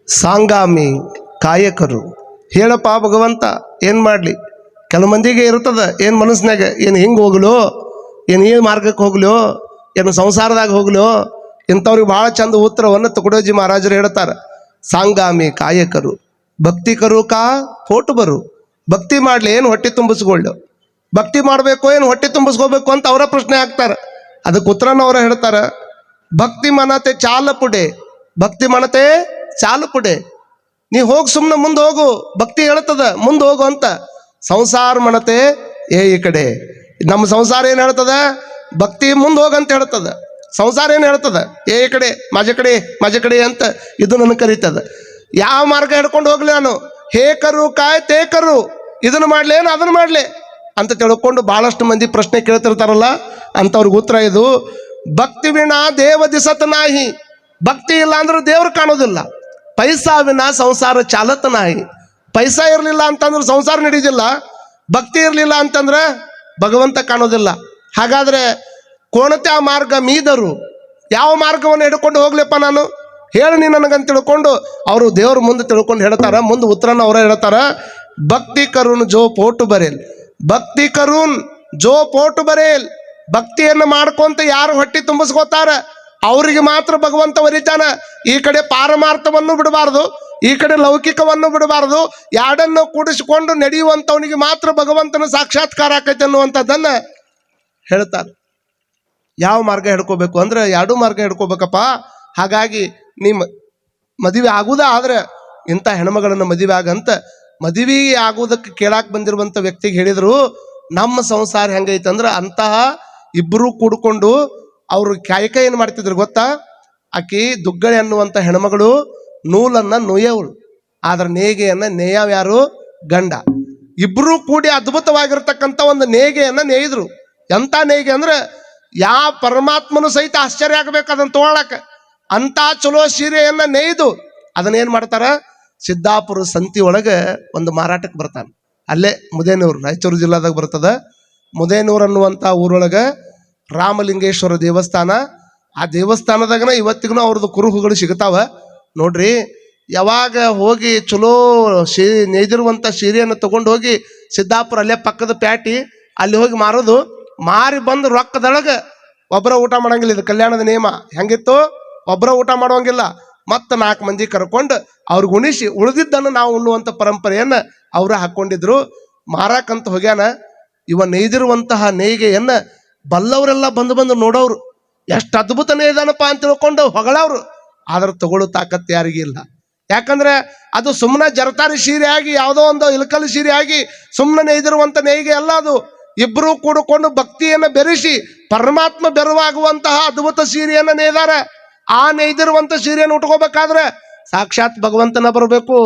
ಸಾಂಗಾಮಿ ಕಾಯಕರು. ಹೇಳಪ್ಪ ಭಗವಂತ ಏನು ಮಾಡಲಿ? ಕೆಲವು ಮಂದಿಗೆ ಇರ್ತದ ಏನು ಮನಸ್ಸಿನಾಗ, ಏನು ಹಿಂಗೆ ಹೋಗ್ಲೋ, ಏನು ಈ ಮಾರ್ಗಕ್ಕೆ ಹೋಗ್ಲೋ, ಏನು ಸಂಸಾರದಾಗ ಹೋಗ್ಲೋ. ಇಂಥವ್ರಿಗೆ ಭಾಳ ಚಂದ ಉತ್ತರವನ್ನು ತುಕಡೋಜಿ ಮಹಾರಾಜರು ಹೇಳ್ತಾರೆ. ಸಾಂಗಾಮಿ ಕಾಯಕರು ಭಕ್ತಿಕರು ಕಾ ಫೋಟು ಬರು. ಭಕ್ತಿ ಮಾಡಲಿ ಏನು ಹೊಟ್ಟೆ ತುಂಬಿಸ್ಕೊಳ್ಳು, ಭಕ್ತಿ ಮಾಡಬೇಕು ಏನು ಹೊಟ್ಟೆ ತುಂಬಿಸ್ಕೋಬೇಕು ಅಂತ ಅವರ ಪ್ರಶ್ನೆ ಹಾಕ್ತಾರೆ. ಅದಕ್ಕೆ ಉತ್ತರನ ಅವರ ಹೇಳ್ತಾರೆ. ಭಕ್ತಿ ಮನತೆ ಚಾಲ ಪುಡೆ, ಭಕ್ತಿ ಮನತೆ ಚಾಲು ಪುಡೆ. ನೀ ಹೋಗಿ ಸುಮ್ಮನೆ ಮುಂದೆ ಹೋಗು, ಭಕ್ತಿ ಹೇಳ್ತದ ಮುಂದೆ ಹೋಗು ಅಂತ. ಸಂಸಾರ ಮನತೆ ಈ ಕಡೆ, ನಮ್ಮ ಸಂಸಾರ ಏನು ಹೇಳ್ತದ? ಭಕ್ತಿ ಮುಂದೆ ಹೋಗಂತ ಹೇಳ್ತದ. ಸಂಸಾರ ಏನು ಹೇಳ್ತದ? ಈ ಕಡೆ ಮಜ ಕಡೆ ಅಂತ ಇದು ನನಗೆ ಕರೀತದ. ಯಾವ ಮಾರ್ಗ ಹಿಡ್ಕೊಂಡು ಹೋಗ್ಲಿ ನಾನು? ಹೇ ಕರು ಕಾಯ್ ತೇ ಕರು, ಇದನ್ನು ಮಾಡ್ಲಿ ಏನು ಅದನ್ನು ಮಾಡ್ಲಿ ಅಂತ ತಿಳ್ಕೊಂಡು ಭಾಳಷ್ಟು ಮಂದಿ ಪ್ರಶ್ನೆ ಕೇಳ್ತಿರ್ತಾರಲ್ಲ, ಅಂಥವ್ರಿಗೆ ಉತ್ತರ ಇದು. ಭಕ್ತಿ ವಿನಾ ದೇವ ದಿಸತ್ ನಾಹಿ. ಭಕ್ತಿ ಇಲ್ಲ ಅಂದ್ರೆ ದೇವ್ರು ಕಾಣೋದಿಲ್ಲ. ಪೈಸಾ ವಿನಾ ಸಂಸಾರ ಚಾಲತ್ ನಾಹಿ. ಪೈಸಾ ಇರಲಿಲ್ಲ ಅಂತಂದ್ರೆ ಸಂಸಾರ ನಡೆಯೋದಿಲ್ಲ. ಭಕ್ತಿ ಇರಲಿಲ್ಲ ಅಂತಂದ್ರೆ ಭಗವಂತ ಕಾಣೋದಿಲ್ಲ. ಹಾಗಾದರೆ ಕೋಣತೆ ಆ ಮಾರ್ಗ ಮೀದರು, ಯಾವ ಮಾರ್ಗವನ್ನು ಹಿಡ್ಕೊಂಡು ಹೋಗ್ಲಿಪ್ಪ ನಾನು? ಹೇಳಿ ನೀ ನನಗಂತ ತಿಳ್ಕೊಂಡು ಅವರು ದೇವ್ರ ಮುಂದೆ ತಿಳ್ಕೊಂಡು ಹೇಳ್ತಾರ. ಮುಂದೆ ಉತ್ತರನ ಅವರೇ ಹೇಳ್ತಾರ. ಭಕ್ತಿ ಕರುಣ್ ಜೋ ಪೋಟು ಬರೇಲ್, ಭಕ್ತಿ ಕರುಣ್ ಜೋ ಪೋಟು ಬರೇಲ್. ಭಕ್ತಿಯನ್ನು ಮಾಡ್ಕೊಂತ ಯಾರು ಹೊಟ್ಟೆ ತುಂಬಿಸ್ಕೋತಾರ ಅವರಿಗೆ ಮಾತ್ರ ಭಗವಂತ ಒಲಿತಾನ. ಈ ಕಡೆ ಪಾರಮಾರ್ಥವನ್ನು ಬಿಡಬಾರ್ದು, ಈ ಕಡೆ ಲೌಕಿಕವನ್ನು ಬಿಡಬಾರ್ದು. ಎರಡನ್ನು ಕೂಡಿಸಿಕೊಂಡು ನಡೆಯುವಂಥವನಿಗೆ ಮಾತ್ರ ಭಗವಂತನ ಸಾಕ್ಷಾತ್ಕಾರ ಆಕೈತೆ ಅನ್ನುವಂಥದ್ದನ್ನು ಹೇಳ್ತಾರೆ. ಯಾವ ಮಾರ್ಗ ಹಿಡ್ಕೋಬೇಕು ಅಂದ್ರೆ ಎರಡೂ ಮಾರ್ಗ ಹಿಡ್ಕೋಬೇಕಪ್ಪ. ಹಾಗಾಗಿ ನಿಮ್ಮ ಮದುವೆ ಆಗುವುದ ಆದ್ರೆ ಇಂಥ ಹೆಣ್ಮಗಳನ್ನು ಮದುವೆ ಆಗಂತ ಮದುವೆ ಆಗುವುದಕ್ಕೆ ಕೇಳಾಕ್ ಬಂದಿರುವಂಥ ವ್ಯಕ್ತಿಗೆ ಹೇಳಿದ್ರು, ನಮ್ಮ ಸಂಸಾರ ಹೆಂಗೈತಂದ್ರೆ ಅಂತಹ ಇಬ್ಬರೂ ಕೂಡ್ಕೊಂಡು ಅವರು ಕಾಯಕ ಏನು ಮಾಡ್ತಿದ್ರು ಗೊತ್ತಾ? ಆಕಿ ದುಗ್ಗಳೆ ಅನ್ನುವಂಥ ಹೆಣ್ಮಗಳು ನೂಲನ್ನು ನುಯ್ಯವಳು, ಆದ್ರೆ ನೇಗೆಯನ್ನು ನೇಯವ್ ಯಾರು? ಗಂಡ. ಇಬ್ಬರೂ ಕೂಡಿ ಅದ್ಭುತವಾಗಿರ್ತಕ್ಕಂಥ ಒಂದು ನೇಗೆಯನ್ನು ನೇಯ್ದ್ರು. ಎಂಥ ನೇಯ್ಗೆ ಅಂದ್ರೆ ಯಾವ ಪರಮಾತ್ಮನು ಸಹಿತ ಆಶ್ಚರ್ಯ ಆಗ್ಬೇಕು ಅದನ್ನು ತೊಗೊಳಕ್ಕೆ. ಅಂಥ ಚಲೋ ಸೀರೆಯನ್ನು ನೇಯ್ದು ಅದನ್ನೇನು ಮಾಡ್ತಾರ? ಸಿದ್ದಾಪುರ ಸಂತಿ ಒಳಗೆ ಒಂದು ಮಾರಾಟಕ್ಕೆ ಬರ್ತಾನೆ. ಅಲ್ಲೇ ಮುದೇನೂರು, ರಾಯಚೂರು ಜಿಲ್ಲಾದಾಗ ಬರ್ತದ. ಮುದೇನೂರು ಅನ್ನುವಂಥ ಊರೊಳಗೆ ರಾಮಲಿಂಗೇಶ್ವರ ದೇವಸ್ಥಾನ. ಆ ದೇವಸ್ಥಾನದಾಗನ ಇವತ್ತಿಗೂ ಅವ್ರದ್ದು ಕುರುಹುಗಳು ಸಿಗ್ತಾವ ನೋಡ್ರಿ. ಯಾವಾಗ ಹೋಗಿ ಚಲೋ ನೇಯ್ದಿರುವಂಥ ಸೀರೆಯನ್ನು ತೊಗೊಂಡು ಹೋಗಿ ಸಿದ್ದಾಪುರ ಅಲ್ಲೇ ಪಕ್ಕದ ಪ್ಯಾಟಿ ಅಲ್ಲಿ ಹೋಗಿ ಮಾರೋದು. ಮಾರಿ ಬಂದು ರೊಕ್ಕದೊಳಗೆ ಒಬ್ಬರ ಊಟ ಮಾಡೋಂಗಿಲ್ಲ. ಇದು ಕಲ್ಯಾಣದ ನಿಯಮ ಹೆಂಗಿತ್ತು? ಒಬ್ಬರ ಊಟ ಮಾಡೋಂಗಿಲ್ಲ. ಮತ್ತು 4 ಮಂದಿ ಕರ್ಕೊಂಡು ಅವ್ರಿಗೆ ಉಣಿಸಿ ಉಳಿದಿದ್ದನ್ನು ನಾವು ಉಣ್ಣುವಂಥ ಪರಂಪರೆಯನ್ನು ಅವರ ಹಾಕ್ಕೊಂಡಿದ್ರು. ಮಾರಾಕಂತ ಹೋಗ್ಯಾನ. ಇವ ನೇಯ್ದಿರುವಂತಹ ನೇಯ್ಗೆಯನ್ನು ಬಲ್ಲವರೆಲ್ಲ ಬಂದು ನೋಡೋರು. ಎಷ್ಟು ಅದ್ಭುತ ನೇಯ್ದಾನಪ್ಪ ಅಂತ ತಿಳ್ಕೊಂಡು ಹೊಗಳವ್ರು. ಆದ್ರೆ ತಗೊಳ್ಳೋ ತಾಕತ್ತು ಯಾರಿಗಿಲ್ಲ. ಯಾಕಂದ್ರೆ ಅದು ಸುಮ್ಮನೆ ಜರತಾರಿ ಸೀರೆ ಆಗಿ ಯಾವುದೋ ಒಂದು ಇಲಕಲ್ ಸೀರೆ ಆಗಿ ಸುಮ್ಮನೆ ನೇಯ್ದಿರುವಂಥ ನೇಯ್ಗೆ ಅಲ್ಲ ಅದು. ಇಬ್ಬರೂ ಕೂಡಿಕೊಂಡು ಭಕ್ತಿಯನ್ನು ಬೆರೆಸಿ ಪರಮಾತ್ಮ ಬೆರವಾಗುವಂತಹ ಅದ್ಭುತ ಸೀರೆಯನ್ನು ನೇಯ್ದಾರ. ಆ ನೇಯ್ದಿರುವಂಥ ಸೀರೆಯನ್ನು ಉಟ್ಕೋಬೇಕಾದ್ರೆ ಸಾಕ್ಷಾತ್ ಭಗವಂತನ ಬರಬೇಕು.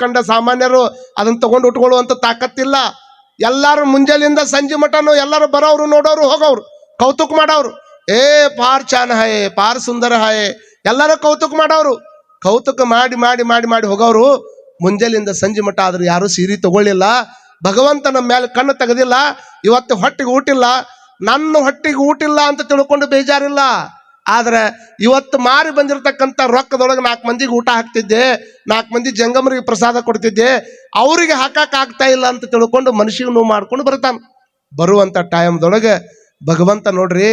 ಕಂಡ ಸಾಮಾನ್ಯರು ಅದನ್ನು ತಗೊಂಡು ಉಟ್ಕೊಳ್ಳುವಂಥ ತಾಕತ್ತಿಲ್ಲ. ಎಲ್ಲರೂ ಮುಂಜಾನೆಯಿಂದ ಸಂಜೆ ಮಟನು ಎಲ್ಲರೂ ಬರೋರು, ನೋಡೋರು, ಹೋಗೋರು, ಕೌತುಕ್ ಮಾಡೋರು. ಪಾರ್ ಚಾನ್ ಹಾಯೆ, ಪಾರ್ ಸುಂದರ ಹಾಯೆ, ಎಲ್ಲರೂ ಕೌತುಕ್ ಮಾಡೋರು. ಕೌತುಕ ಮಾಡಿ ಹೋಗೋರು. ಮುಂಜಾನೆಯಿಂದ ಸಂಜೆ ಮಠ ಆದ್ರೆ ಯಾರು ಸೀರೆ ತಗೊಳ್ಳಿಲ್ಲ. ಭಗವಂತ ನಮ್ಮ ಮೇಲೆ ಕಣ್ಣು ತೆಗೆದಿಲ್ಲ. ಇವತ್ತು ಹೊಟ್ಟಿಗೆ ಊಟಿಲ್ಲ, ನನ್ನ ಹೊಟ್ಟಿಗೆ ಊಟಿಲ್ಲ ಅಂತ ತಿಳ್ಕೊಂಡು ಬೇಜಾರಿಲ್ಲ. ಆದ್ರೆ ಇವತ್ತು ಮಾರಿ ಬಂದಿರತಕ್ಕಂಥ ರೊಕ್ಕದೊಳಗೆ 4 ಮಂದಿಗೆ ಊಟ ಹಾಕ್ತಿದ್ದೆ, 4 ಮಂದಿ ಜಂಗಮರಿಗೆ ಪ್ರಸಾದ ಕೊಡ್ತಿದ್ದೆ, ಅವರಿಗೆ ಹಾಕಾಗ್ತಾ ಇಲ್ಲ ಅಂತ ತಿಳ್ಕೊಂಡು ಮನುಷ್ಯಗೆ ನೋವು ಮಾಡ್ಕೊಂಡು ಬರ್ತಾನೆ. ಬರುವಂಥ ಟೈಮ್ದೊಳಗೆ ಭಗವಂತ ನೋಡ್ರಿ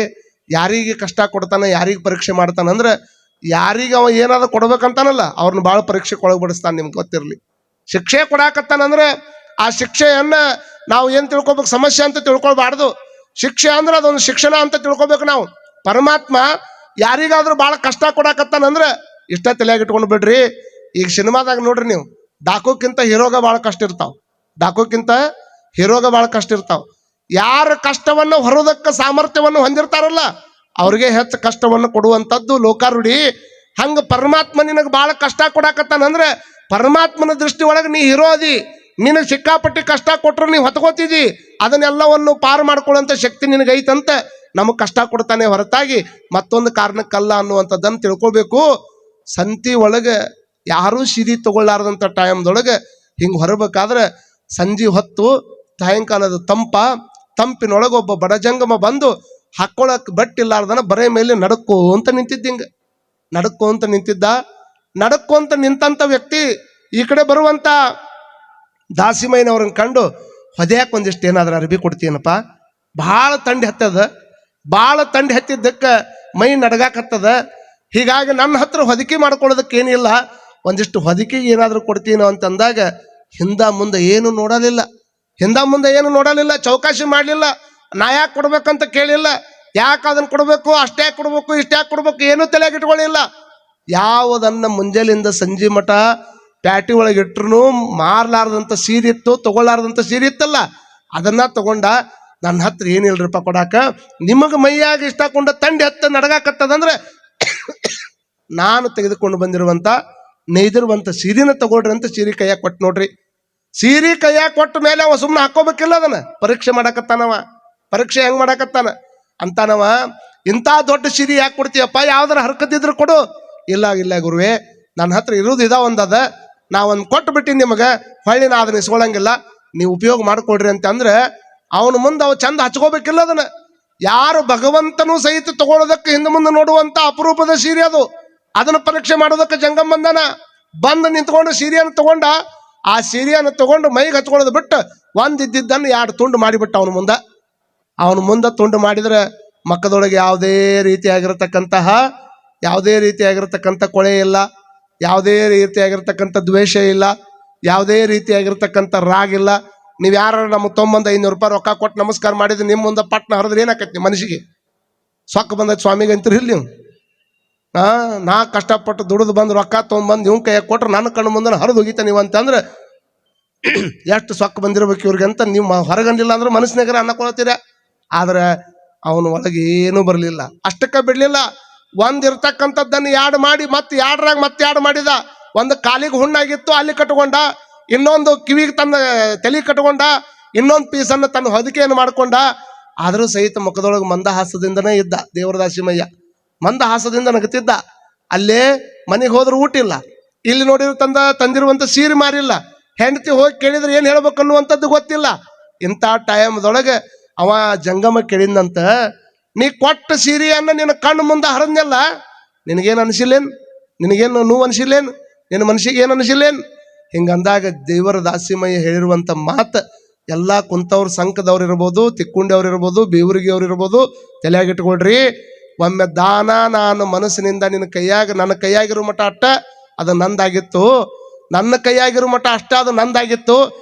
ಯಾರಿಗೆ ಕಷ್ಟ ಕೊಡ್ತಾನೆ, ಯಾರಿಗೆ ಪರೀಕ್ಷೆ ಮಾಡ್ತಾನಂದ್ರೆ ಯಾರಿಗೆ ಅವ ಏನಾದ್ರು ಕೊಡ್ಬೇಕಂತಾನಲ್ಲ ಅವ್ರನ್ನ ಭಾಳ ಪರೀಕ್ಷೆಗೆ ಒಳಗಡಿಸ್ತಾನೆ. ನಿಮ್ಗೆ ಗೊತ್ತಿರಲಿ. ಶಿಕ್ಷೆ ಕೊಡಾಕತ್ತಾನಂದ್ರೆ ಆ ಶಿಕ್ಷೆಯನ್ನು ನಾವು ಏನು ತಿಳ್ಕೊಬೇಕು? ಸಮಸ್ಯೆ ಅಂತ ತಿಳ್ಕೊಳ್ಬಾರ್ದು. ಶಿಕ್ಷೆ ಅಂದ್ರೆ ಅದೊಂದು ಶಿಕ್ಷಣ ಅಂತ ತಿಳ್ಕೊಬೇಕು ನಾವು. ಪರಮಾತ್ಮ ಯಾರಿಗಾದ್ರೂ ಭಾಳ ಕಷ್ಟ ಕೊಡಾಕತ್ತಾನಂದ್ರೆ ಇಷ್ಟ ತಲೆಯಾಗಿ ಇಟ್ಕೊಂಡು ಬಿಡ್ರಿ. ಈಗ ಸಿನಿಮಾದಾಗ ನೋಡ್ರಿ ನೀವು, ಡಾಕುಕ್ಕಿಂತ ಹೀರೋಗ ಭಾಳ ಕಷ್ಟ ಇರ್ತಾವ. ಯಾರ ಕಷ್ಟವನ್ನು ಹೊರೋದಕ್ಕೆ ಸಾಮರ್ಥ್ಯವನ್ನು ಹೊಂದಿರ್ತಾರಲ್ಲ ಅವ್ರಿಗೆ ಹೆಚ್ಚು ಕಷ್ಟವನ್ನು ಕೊಡುವಂಥದ್ದು ಲೋಕಾರೂಢಿ. ಹಂಗೆ ಪರಮಾತ್ಮ ನಿನಗೆ ಭಾಳ ಕಷ್ಟ ಕೊಡಾಕತ್ತಾನಂದ್ರೆ ಪರಮಾತ್ಮನ ದೃಷ್ಟಿ ಒಳಗೆ ನೀ ಹೀರೋ ಅದಿ. ನಿನಗೆ ಸಿಕ್ಕಾಪಟ್ಟಿ ಕಷ್ಟ ಕೊಟ್ಟರು ನೀವು ಹೊತ್ಕೋತಿದ್ದಿ. ಅದನ್ನೆಲ್ಲವನ್ನು ಪಾರು ಮಾಡ್ಕೊಳ್ಳೋಂಥ ಶಕ್ತಿ ನಿನಗೈತಂತ ನಮಗೆ ಕಷ್ಟ ಕೊಡ್ತಾನೆ ಹೊರತಾಗಿ ಮತ್ತೊಂದು ಕಾರಣಕ್ಕಲ್ಲ ಅನ್ನುವಂಥದ್ದನ್ನು ತಿಳ್ಕೊಬೇಕು. ಸಂತಿ ಒಳಗೆ ಯಾರೂ ಸೀರೆ ತಗೊಳ್ಳಾರ್ದಂಥ ಟೈಮ್ದೊಳಗೆ ಹಿಂಗೆ ಹೊರಬೇಕಾದ್ರೆ ಸಂಜೆ ಹೊತ್ತು ಸಾಯಂಕಾಲದ ತಂಪಿನೊಳಗೆ ಒಬ್ಬ ಬಡಜಂಗಮ ಬಂದು ಹಾಕ್ಕೊಳಕ್ಕೆ ಬಟ್ಟಿಲ್ಲಾರ್ದನ ಬರೇ ಮೇಲೆ ನಡ್ಕೋ ಅಂತ ನಿಂತಿದ್ದ. ನಡ್ಕೊಂತ ನಿಂತಂತ ವ್ಯಕ್ತಿ ಈ ಕಡೆ ಬರುವಂತ ದಾಸಿಮಯ್ಯನವ್ರನ್ನ ಕಂಡು ಹೊದ್ಯಾಕೆ ಒಂದಿಷ್ಟು ಏನಾದ್ರೂ ಅರ್ಬಿ ಕೊಡ್ತೀನಪ್ಪ, ಭಾಳ ತಂಡಿ ಹತ್ತದ, ಭಾಳ ತಂಡಿ ಹತ್ತಿದ್ದಕ್ಕೆ ಮೈ ನಡಗಾಕತ್ತದ, ಹೀಗಾಗಿ ನನ್ನ ಹತ್ರ ಹೊದಿಕೆ ಮಾಡ್ಕೊಳ್ಳೋದಕ್ಕೆ ಏನಿಲ್ಲ, ಒಂದಿಷ್ಟು ಹೊದಿಕೆಗೆ ಏನಾದರೂ ಕೊಡ್ತೀನೋ ಅಂತಂದಾಗ ಹಿಂದ ಮುಂದೆ ಏನು ನೋಡಲಿಲ್ಲ, ಹಿಂದ ಮುಂದೆ ಏನು ನೋಡಲಿಲ್ಲ, ಚೌಕಾಶಿ ಮಾಡಲಿಲ್ಲ, ನಾ ಯಾಕೆ ಕೊಡ್ಬೇಕಂತ ಕೇಳಿಲ್ಲ, ಯಾಕೆ ಅದನ್ನು ಕೊಡಬೇಕು, ಅಷ್ಟೇ ಕೊಡ್ಬೇಕು, ಇಷ್ಟ್ಯಾಕೆ ಕೊಡ್ಬೇಕು, ಏನೂ ತಲೆಗೆ ಇಟ್ಕೊಳ್ಳಿಲ್ಲ. ಯಾವುದನ್ನ ಮುಂಜಾನೆಯಿಂದ ಸಂಜೆ ಮಠ ಪ್ಯಾಟಿ ಒಳಗೆ ಇಟ್ರು ಮಾರ್ಲಾರ್ದಂಥ ಸೀರೆ ಇತ್ತು, ತಗೊಳ್ಳಾರ್ದಂಥ ಸೀರೆ ಇತ್ತಲ್ಲ, ಅದನ್ನ ತಗೊಂಡ ನನ್ನ ಹತ್ರ ಏನಿಲ್ರಪ್ಪ ಕೊಡಾಕ, ನಿಮಗೆ ಮೈಯಾಗ ಇಷ್ಟಕೊಂಡ ತಂಡಿ ಹತ್ತ ನಡಗಾಕತ್ತದಂದ್ರೆ ನಾನು ತೆಗೆದುಕೊಂಡು ಬಂದಿರುವಂಥ ನೇಯ್ದಿರುವಂಥ ಸೀರೆನ ತಗೊಳ್ರಿ ಅಂತ ಸೀರೆ ಕೈಯಾಗ ಕೊಟ್ಟು ನೋಡ್ರಿ. ಸೀರೆ ಕೈಯಾಗ ಕೊಟ್ಟ ಮೇಲೆ ಅವ ಸುಮ್ಮನೆ ಹಾಕೋಬೇಕಿಲ್ಲ, ಅದನ್ನ ಪರೀಕ್ಷೆ ಮಾಡಾಕತ್ತಾನವ. ಪರೀಕ್ಷೆ ಹೆಂಗ್ ಮಾಡಾಕತ್ತಾನ ಅಂತಾನವ, ಇಂಥ ದೊಡ್ಡ ಸೀರೆ ಯಾಕೆ ಕೊಡ್ತೀಯಪ್ಪ, ಯಾವ್ದಾರ ಹರ್ಕದಿದ್ರು ಕೊಡು. ಇಲ್ಲ ಇಲ್ಲ ಗುರುವೇ, ನನ್ನ ಹತ್ರ ಇರೋದು ಒಂದದ, ನಾವೊಂದು ಕೊಟ್ಟು ಬಿಟ್ಟಿನಿ ನಿಮಗೆ, ಹೊಳ್ಳಿ ನಾ ಅದನ್ನ ಇಸ್ಕೊಳಂಗಿಲ್ಲ, ನೀವು ಉಪಯೋಗ ಮಾಡ್ಕೊಡ್ರಿ ಅಂತ ಅಂದ್ರೆ ಅವನ ಮುಂದೆ ಅವ ಚಂದ ಹಚ್ಕೋಬೇಕಿಲ್ಲ ಅದನ್ನ. ಯಾರು ಭಗವಂತನೂ ಸಹಿತ ತಗೊಳ್ಳೋದಕ್ಕೆ ಹಿಂದೆ ಮುಂದೆ ನೋಡುವಂತ ಅಪರೂಪದ ಸೀರೆ ಅದು, ಅದನ್ನ ಪರೀಕ್ಷೆ ಮಾಡೋದಕ್ಕೆ ಜಂಗಮ್ ಬಂದ ನಿಂತ್ಕೊಂಡು ಸೀರೆಯನ್ನು ತಗೊಂಡ, ಆ ಸೀರೆಯನ್ನು ತಗೊಂಡು ಮೈಗೆ ಹಚ್ಕೊಳ್ಳೋದು ಬಿಟ್ಟು ಒಂದಿದ್ದನ್ನು 2 ತುಂಡು ಮಾಡಿಬಿಟ್ಟ ಅವನ ಮುಂದೆ ತುಂಡು ಮಾಡಿದ್ರೆ ಮಕ್ಕದೊಳಗೆ ಯಾವುದೇ ರೀತಿಯಾಗಿರತಕ್ಕಂಥ ಕೊಳೆ ಇಲ್ಲ, ಯಾವುದೇ ರೀತಿಯಾಗಿರ್ತಕ್ಕಂಥ ದ್ವೇಷ ಇಲ್ಲ, ಯಾವುದೇ ರೀತಿಯಾಗಿರ್ತಕ್ಕಂಥ ರಾಗ ಇಲ್ಲ. ನೀವು ಯಾರು ನಮಗೆ 500 ರೂಪಾಯಿ ರೊಕ್ಕ ಕೊಟ್ಟು ನಮಸ್ಕಾರ ಮಾಡಿದ್ರೆ ನಿಮ್ಮ ಮುಂದೆ ಪಟ್ನ ಹರಿದ್ರೆ ಏನಾಕೈತಿ ಮನುಷ್ಯಗೆ? ಸೊಕ್ಕ ಬಂದೈತಿ ಸ್ವಾಮಿಗೆ ಅಂತೀರಿ ಇಲ್ಲಿ ನೀವು? ನಾ ಕಷ್ಟಪಟ್ಟು ದುಡಿದು ಬಂದು ರೊಕ್ಕ ತೊಗೊಂಬಂದು ಇವ್ ಕೈಯಾಗ ಕೊಟ್ರೆ ನನ್ನ ಕಣ್ಣು ಮುಂದೆ ಹರಿದು ಹೋಗಿತ ನೀವು ಅಂತಂದ್ರೆ ಎಷ್ಟು ಸೊಕ್ಕ ಬಂದಿರ್ಬೇಕು ಇವ್ರಿಗೆ ಅಂತ ನೀವು ಹೊರಗಂಡಿಲ್ಲ ಅಂದ್ರೆ ಮನಸ್ಸಿನಾಗರ ಅನ್ನಕೊಳ್ತೀರ. ಆದ್ರೆ ಅವನ ಒಳಗೆ ಏನೂ ಬರಲಿಲ್ಲ, ಅಷ್ಟಕ್ಕೆ ಬಿಡಲಿಲ್ಲ. ಒಂದಿರ್ತಕ್ಕಂಥದ್ದನ್ನು 2 ಮಾಡಿ ಮತ್ತೆ 2 ಮಾಡಿದ. ಒಂದು ಕಾಲಿಗೆ ಹುಣ್ಣಾಗಿತ್ತು, ಅಲ್ಲಿ ಕಟ್ಕೊಂಡ, ಇನ್ನೊಂದು ಕಿವಿಗೆ ತನ್ನ ತಲೆ ಕಟ್ಕೊಂಡ, ಇನ್ನೊಂದು ಪೀಸನ್ನು ತನ್ನ ಹೊದಿಕೆಯನ್ನು ಮಾಡ್ಕೊಂಡ. ಆದರೂ ಸಹಿತ ಮುಖದೊಳಗೆ ಮಂದಹಾಸದಿಂದನೇ ಇದ್ದ ದೇವರದಾಸಿಮಯ್ಯ, ಮಂದಹಾಸದಿಂದ ನಗತಿದ್ದ. ಅಲ್ಲೇ ಮನೆಗೆ ಹೋದ್ರೆ ಊಟ ಇಲ್ಲ, ಇಲ್ಲಿ ನೋಡಿರೋ ತಂದಿರುವಂಥ ಸೀರೆ ಮಾರಿಲ್ಲ, ಹೆಂಡತಿ ಹೋಗಿ ಕೇಳಿದ್ರೆ ಏನು ಹೇಳ್ಬೇಕು ಅನ್ನುವಂಥದ್ದು ಗೊತ್ತಿಲ್ಲ. ಇಂಥ ಟೈಮ್ದೊಳಗೆ ಅವ ಜಂಗಮ ಕೇಳಿದಂತ, ನೀ ಕೊಟ್ಟ ಸೀರೆಯನ್ನು ನಿನ್ನ ಕಣ್ಣು ಮುಂದೆ ಹರಿದ್ನೆಲ್ಲ, ನಿನಗೇನು ಅನಿಸಿಲ್ಲೇನು, ನಿನಗೇನು ನೋವು ಅನಿಸಿಲ್ಲೇನು, ನಿನ್ನ ಮನಸ್ಸಿಗೆ ಏನು ಅನಿಸಿಲ್ಲೇನು? ಹಿಂಗಂದಾಗ ದೇವರ ದಾಸಿಮಯ್ಯ ಹೇಳಿರುವಂಥ ಮಾತು ಎಲ್ಲ ಕುಂತವ್ರು ಸಂಕದವ್ರು ಇರ್ಬೋದು, ತಿಕ್ಕುಂಡಿಯವ್ರು ಇರ್ಬೋದು, ಬೇವರಿಗೆ ಅವ್ರು ಇರ್ಬೋದು, ತಲೆಯಾಗಿಟ್ಕೊಳ್ರಿ. ಒಮ್ಮೆ ದಾನ ನಾನು ಮನಸ್ಸಿನಿಂದ ನನ್ನ ಕೈಯಾಗಿರೋ ಮಟ್ಟ ಅಷ್ಟ ಅದು ನಂದಾಗಿತ್ತು, ನನ್ನ ಕೈಯಾಗಿರೋ ಮಟ್ಟ ಅಷ್ಟ ಅದು ನಂದಾಗಿತ್ತು,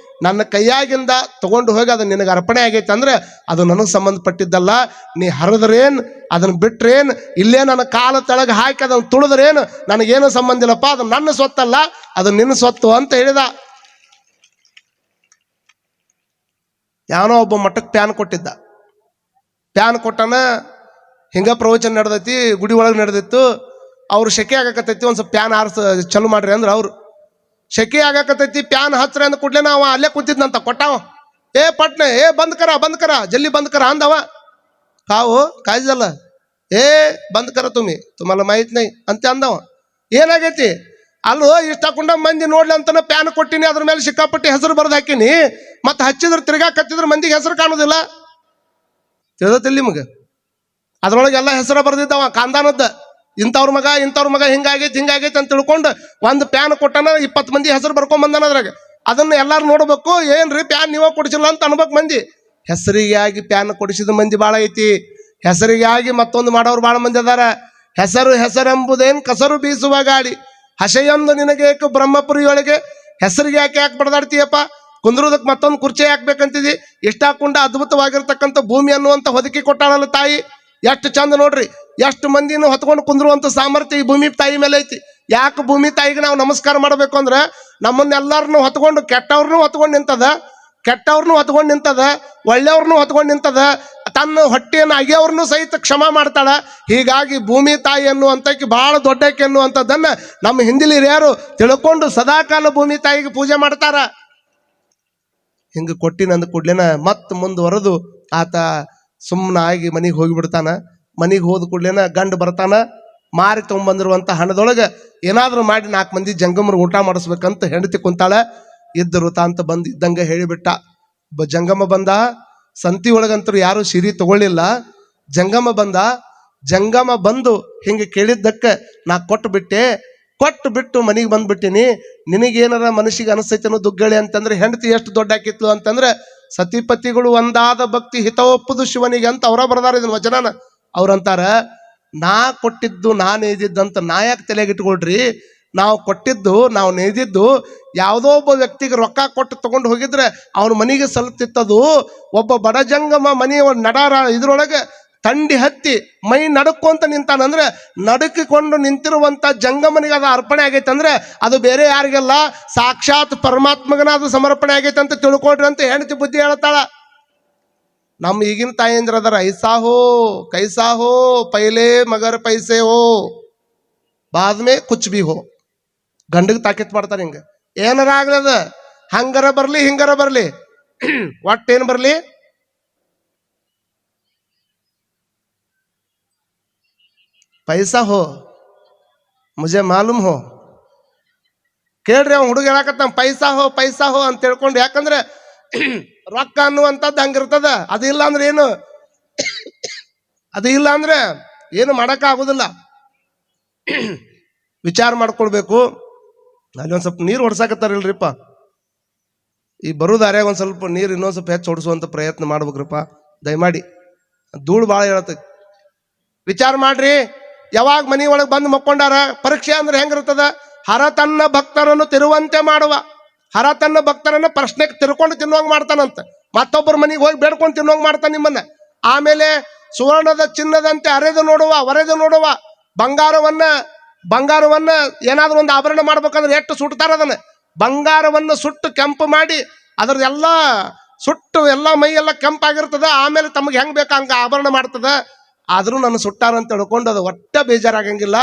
ನನ್ನ ಕೈಯಾಗಿಂದ ತಗೊಂಡು ಹೋಗಿ ಅದು ನಿನಗೆ ಅರ್ಪಣೆ ಆಗೈತೆ ಅಂದ್ರೆ ಅದು ನನಗೆ ಸಂಬಂಧಪಟ್ಟಿದ್ದಲ್ಲ. ನೀ ಹರಿದ್ರೇನು, ಅದನ್ನು ಬಿಟ್ರೇನು, ಇಲ್ಲೇ ನನ್ನ ಕಾಲ ತೆಳಗೆ ಹಾಕಿ ಅದನ್ನು ತುಳಿದ್ರೇನು, ನನಗೇನು ಸಂಬಂಧ ಇಲ್ಲಪ್ಪ, ಅದು ನನ್ನ ಸ್ವತ್ತಲ್ಲ, ಅದು ನಿನ್ನ ಸ್ವತ್ತು ಅಂತ ಹೇಳಿದ. ಯಾವನೋ ಒಬ್ಬ ಮಠಕ್ಕೆ ಪ್ಯಾನ್ ಕೊಟ್ಟಿದ್ದ. ಪ್ಯಾನ್ ಕೊಟ್ಟನ, ಹಿಂಗ ಪ್ರವಚನ ನಡೆದೈತಿ, ಗುಡಿ ಒಳಗೆ ನಡೆದಿತ್ತು. ಅವ್ರು ಶೆಕೆ ಆಗಕತ್ತೈತಿ, ಒಂದು ಸ್ವಲ್ಪ ಪ್ಯಾನ್ ಚಲು ಮಾಡ್ರಿ ಅಂದ್ರೆ ಅವ್ರು ಶೆಕೆ ಆಗಕತ್ತೈತಿ, ಪ್ಯಾನ್ ಹಚ್ಚ್ರಿ ಅಂದ ಕೂಡ್ಲೇನ ಅವ ಅಲ್ಲೇ ಕೂತಿದ್ನಂತ ಕೊಟ್ಟಾವ. ಪಟ್ನೆ ಬಂದ್ ಕರ ಜಲ್ದಿ ಬಂದ್ ಕರ ಅಂದವ. ಕಾವು ಕಾಯ್ದಲ್ಲ, ಬಂದ್ ಕರ ತುಮಲ್ಲ ಮಾಹಿತಿ ನೈ ಅಂತ ಅಂದವ. ಏನಾಗೈತಿ ಅಲ್ಲೋ, ಇಷ್ಟ ಕುಂಡ ಮಂದಿ ನೋಡ್ಲಿ ಅಂತಾನೆ ಪ್ಯಾನ್ ಕೊಟ್ಟಿನಿ, ಅದ್ರ ಮೇಲೆ ಸಿಕ್ಕಾಪಟ್ಟಿ ಹೆಸರು ಬರ್ದು ಹಾಕಿನಿ, ಮತ್ತೆ ಹಚ್ಚಿದ್ರೆ ತಿರ್ಗಾಕತ್ತಿದ್ರೆ ಮಂದಿಗೆ ಹೆಸರು ಕಾಣೋದಿಲ್ಲ. ತಿಳಿದತಿಲ್ಲ ನಿಮಗೆ? ಅದ್ರೊಳಗೆ ಎಲ್ಲ ಹೆಸರು ಬರ್ದಿದ್ದವ ಕಾಂದಾನದ್ದ, ಇಂಥವ್ರ ಮಗ ಹಿಂಗಾಗೈತಿ ಅಂತ ತಿಳ್ಕೊಂಡು ಒಂದು ಪ್ಯಾನ್ ಕೊಟ್ಟನ, 20 ಮಂದಿ ಹೆಸರು ಬರ್ಕೊಂಡ್ ಬಂದಾನ ಅದ್ರಾಗ. ಅದನ್ನ ಎಲ್ಲಾರು ನೋಡ್ಬೇಕು, ಏನ್ರಿ ಪ್ಯಾನ್ ನೀವ ಕೊಡಿಸಿಲ್ಲ ಅಂತ ಅನ್ಬೇಕು ಮಂದಿ. ಹೆಸರಿಗೆ ಆಗಿ ಪ್ಯಾನ್ ಕೊಡಿಸಿದ ಮಂದಿ ಭಾಳ ಐತಿ, ಹೆಸರಿಗೆ ಆಗಿ ಮತ್ತೊಂದು ಮಾಡೋರು ಭಾಳ ಮಂದಿ ಅದಾರ. ಹೆಸರೆಂಬುದೇನ್ ಕಸರು ಬೀಸುವ ಗಾಡಿ, ಹಸೆಯೊಂದು ನಿನಗೇಕು ಬ್ರಹ್ಮಪುರಿಯೊಳಗೆ. ಹೆಸರಿಗೆ ಯಾಕೆ ಬಡದಾಡ್ತೀಯಪ್ಪ, ಕುಂದ್ರೋದಕ್ಕೆ ಮತ್ತೊಂದು ಕುರ್ಚಿ ಹಾಕ್ಬೇಕಂತಿದಿ. ಎಷ್ಟಾಕೊಂಡ ಅದ್ಭುತವಾಗಿರ್ತಕ್ಕಂಥ ಭೂಮಿ ಅನ್ನುವಂಥ ಹೊದಿಕೆ ಕೊಟ್ಟಾಳಲ್ಲ ತಾಯಿ, ಎಷ್ಟು ಚಂದ ನೋಡ್ರಿ. ಎಷ್ಟು ಮಂದಿನೂ ಹೊತ್ಕೊಂಡು ಕುಂದ್ರುವಂಥ ಸಾಮರ್ಥ್ಯ ಈ ಭೂಮಿ ತಾಯಿ ಮೇಲೆ ಐತಿ. ಯಾಕೆ ಭೂಮಿ ತಾಯಿಗೆ ನಾವು ನಮಸ್ಕಾರ ಮಾಡಬೇಕು ಅಂದ್ರೆ, ನಮ್ಮನ್ನೆಲ್ಲರನ್ನು ಹೊತ್ಕೊಂಡು ಕೆಟ್ಟವ್ರನ್ನೂ ಹೊತ್ಕೊಂಡು ನಿಂತದ, ಒಳ್ಳೆಯವ್ರನ್ನೂ ಹೊತ್ಕೊಂಡು ನಿಂತದ, ತನ್ನ ಹೊಟ್ಟೆಯನ್ನು ಅಗೆಯವ್ರನ್ನೂ ಸಹಿತ ಕ್ಷಮ ಮಾಡ್ತಾಳ. ಹೀಗಾಗಿ ಭೂಮಿ ತಾಯಿ ಅನ್ನುವಂಥಕ್ಕೆ ಬಹಳ ದೊಡ್ಡಕ್ಕೆ ಅನ್ನುವಂಥದ್ದನ್ನ ನಮ್ಮ ಹಿಂದಿಲಿ ಯಾರು ತಿಳ್ಕೊಂಡು ಸದಾಕಾಲ ಭೂಮಿ ತಾಯಿಗೆ ಪೂಜೆ ಮಾಡ್ತಾರ. ಹಿಂಗೆ ಕೊಟ್ಟಿನಂದ ಕೂಡ್ಲೇನ ಮತ್ತೆ ಮುಂದುವರೆದು ಆತ ಸುಮ್ಮನಾಗಿ ಮನೆಗೆ ಹೋಗಿಬಿಡ್ತಾನ. ಮನೆಗೆ ಹೋದ ಕೂಡ್ಲೇನ ಗಂಡು ಬರ್ತಾನ, ಮಾರಿ ತೊಗೊಂಬಂದಿರುವಂಥ ಹಣದೊಳಗೆ ಏನಾದರೂ ಮಾಡಿ 4 ಮಂದಿ ಜಂಗಮರು ಊಟ ಮಾಡಿಸ್ಬೇಕಂತ ಹೆಂಡತಿ ಕುಂತಾಳ. ಇದ್ದರು ತಾಂತ ಬಂದು ಇದ್ದಂಗೆ ಹೇಳಿಬಿಟ್ಟ. ಜಂಗಮ ಬಂದ, ಸಂತಿ ಒಳಗಂತರೂ ಯಾರು ಸಿರಿ ತಗೊಳ್ಳಿಲ್ಲ. ಜಂಗಮ ಬಂದು ಹಿಂಗೆ ಕೇಳಿದ್ದಕ್ಕೆ ನಾ ಕೊಟ್ಟು ಕೊಟ್ಟು ಬಿಟ್ಟು ಮನೆಗೆ ಬಂದ್ಬಿಟ್ಟಿನಿ. ನಿನಗೇನಾರ ಮನಸ್ಸಿಗೆ ಅನಿಸ್ತೈತೇನೋ ದುಗ್ಗಳಿ ಅಂತಂದ್ರೆ, ಹೆಂಡತಿ ಎಷ್ಟು ದೊಡ್ಡ ಹಾಕಿತ್ಲು ಅಂತಂದ್ರೆ, ಸತಿಪತಿಗಳು ಒಂದಾದ ಭಕ್ತಿ ಹಿತ ಒಪ್ಪುದು ಶಿವನಿಗೆ ಅಂತ ಅವರ ಬರದಾರ ಇದನ್ನ ವಚನನ. ಅವ್ರಂತಾರ, ನಾ ಕೊಟ್ಟಿದ್ದು ನಾ ನೇಯ್ದಿದ್ದಂತ ನಾ ಯಾಕೆ ತಲೆಗಿಟ್ಕೊಳ್ರಿ, ನಾವು ಕೊಟ್ಟಿದ್ದು ನಾವು ನೇಯ್ದಿದ್ದು ಯಾವುದೋ ಒಬ್ಬ ವ್ಯಕ್ತಿಗೆ ರೊಕ್ಕ ಕೊಟ್ಟು ತಗೊಂಡು ಹೋಗಿದ್ರೆ ಅವನ ಮನೆಗೆ ಸಲ್ತಿತ್ತದು. ಒಬ್ಬ ಬಡ ಜಂಗಮ ಮನೆಯ ನಡಾರ ಇದ್ರೊಳಗೆ ತಂಡಿ ಹತ್ತಿ ಮೈ ನಡುಕೊಂತ ನಿಂತಾನಂದ್ರೆ, ನಡುಕಿಕೊಂಡು ನಿಂತಿರುವಂತ ಜಂಗಮನಿಗೆ ಅದು ಅರ್ಪಣೆ ಆಗೈತೆ ಅಂದ್ರೆ ಅದು ಬೇರೆ ಯಾರಿಗೆಲ್ಲ ಸಾಕ್ಷಾತ್ ಪರಮಾತ್ಮಗನ ಅದು ಸಮರ್ಪಣೆ ಆಗೈತೆ ಅಂತ ತಿಳ್ಕೊಳ್ರಿ ಅಂತ ಹೆಂಡತಿ ಬುದ್ಧಿ ಹೇಳ್ತಾಳ. ನಮ್ಮ ಈಗಿನ ತಾಯಂದ್ರ ಅದರ ಐಸಾ ಹೋ ಕೈಸಾ ಹೋ ಪೈಲೆ ಮಗರ್ ಪೈಸೆ ಹೋ ಬಾದ್ಮೇ ಕುಚ್ ಬಿ ಹೋ. ಗಂಡಗೆ ತಾಕೀತ್ ಮಾಡ್ತಾರೆ, ಹಿಂಗ ಏನಾರ ಆಗ್ಲದ, ಹಂಗರ ಬರ್ಲಿ ಹಿಂಗರ ಬರ್ಲಿ, ಒಟ್ಟೇನು ಬರ್ಲಿ, ಪೈಸಾ ಹೋ ಮುಜೆ ಮಾಲೂಮ್ ಹೋ. ಕೇಳ್ರಿ, ಅವ್ನು ಹುಡುಗ ಹೇಳಕತ್ತ ಪೈಸಾ ಹೋ ಅಂತ ಹೇಳ್ಕೊಂಡು. ಯಾಕಂದ್ರೆ ರೊಕ್ಕ ಅನ್ನುವಂಥದ್ದು ಹಂಗಿರ್ತದ. ಅದು ಇಲ್ಲ ಅಂದ್ರೆ ಏನು, ಅದು ಇಲ್ಲ ಅಂದ್ರೆ ಏನು ಮಾಡಕ್ಕ ಆಗುದಿಲ್ಲ. ವಿಚಾರ ಮಾಡ್ಕೊಳ್ಬೇಕು. ಅಲ್ಲಿ ಒಂದು ಸ್ವಲ್ಪ ನೀರು ಹೊಡ್ಸಾಕತ್ತಾರಿಲ್ರಿಪ್ಪ, ಈ ಬರುದಾರ್ಯಾಗ ಒಂದು ಸ್ವಲ್ಪ ನೀರು ಇನ್ನೊಂದು ಸ್ವಲ್ಪ ಹೆಚ್ಚು ಹೊಡ್ಸುವಂಥ ಪ್ರಯತ್ನ ಮಾಡ್ಬೇಕ್ರಿಪ್ಪ ದಯಮಾಡಿ. ಧೂಳು ಭಾಳ ಹೇಳ್ತೈತಿ. ವಿಚಾರ ಮಾಡ್ರಿ. ಯಾವಾಗ ಮನಿ ಒಳಗೆ ಬಂದು ಮಕ್ಕೊಂಡಾರ, ಪರೀಕ್ಷೆ ಅಂದ್ರೆ ಹೆಂಗಿರ್ತದ, ಹರ ತನ್ನ ಭಕ್ತರನ್ನು ತಿರುವಂತೆ ಮಾಡುವ, ಹರ ತನ್ನ ಭಕ್ತರನ್ನು ಪ್ರಶ್ನೆಗೆ ತಿರ್ಕೊಂಡು ತಿನ್ನುವಂಗೆ ಮಾಡ್ತಾನಂತ. ಮತ್ತೊಬ್ಬರ ಮನೆಗೆ ಹೋಗಿ ಬೇಡ್ಕೊಂಡು ತಿನ್ನುವಂಗೆ ಮಾಡ್ತಾನೆ ನಿಮ್ಮನ್ನ. ಆಮೇಲೆ ಸುವರ್ಣದ ಚಿನ್ನದಂತೆ ಒರೆದು ನೋಡುವ ಬಂಗಾರವನ್ನ ಏನಾದ್ರೂ ಒಂದು ಆಭರಣ ಮಾಡ್ಬೇಕಂದ್ರೆ ಎಷ್ಟು ಸುಡ್ತಾರ ಅದನ್ನ. ಬಂಗಾರವನ್ನು ಸುಟ್ಟು ಕೆಂಪು ಮಾಡಿ ಅದ್ರದ್ದೆಲ್ಲ ಸುಟ್ಟು ಎಲ್ಲ ಮೈ ಎಲ್ಲ ಕೆಂಪಾಗಿರ್ತದ. ಆಮೇಲೆ ತಮಗೆ ಹೆಂಗ್ ಬೇಕಾ ಹಂಗ ಆಭರಣ ಮಾಡ್ತದ. ಆದ್ರೂ ನನ್ನ ಸುಟ್ಟಾರ ಅಂತ ಹೇಳ್ಕೊಂಡು ಅದು ಒಟ್ಟ ಬೇಜಾರಾಗಂಗಿಲ್ಲ.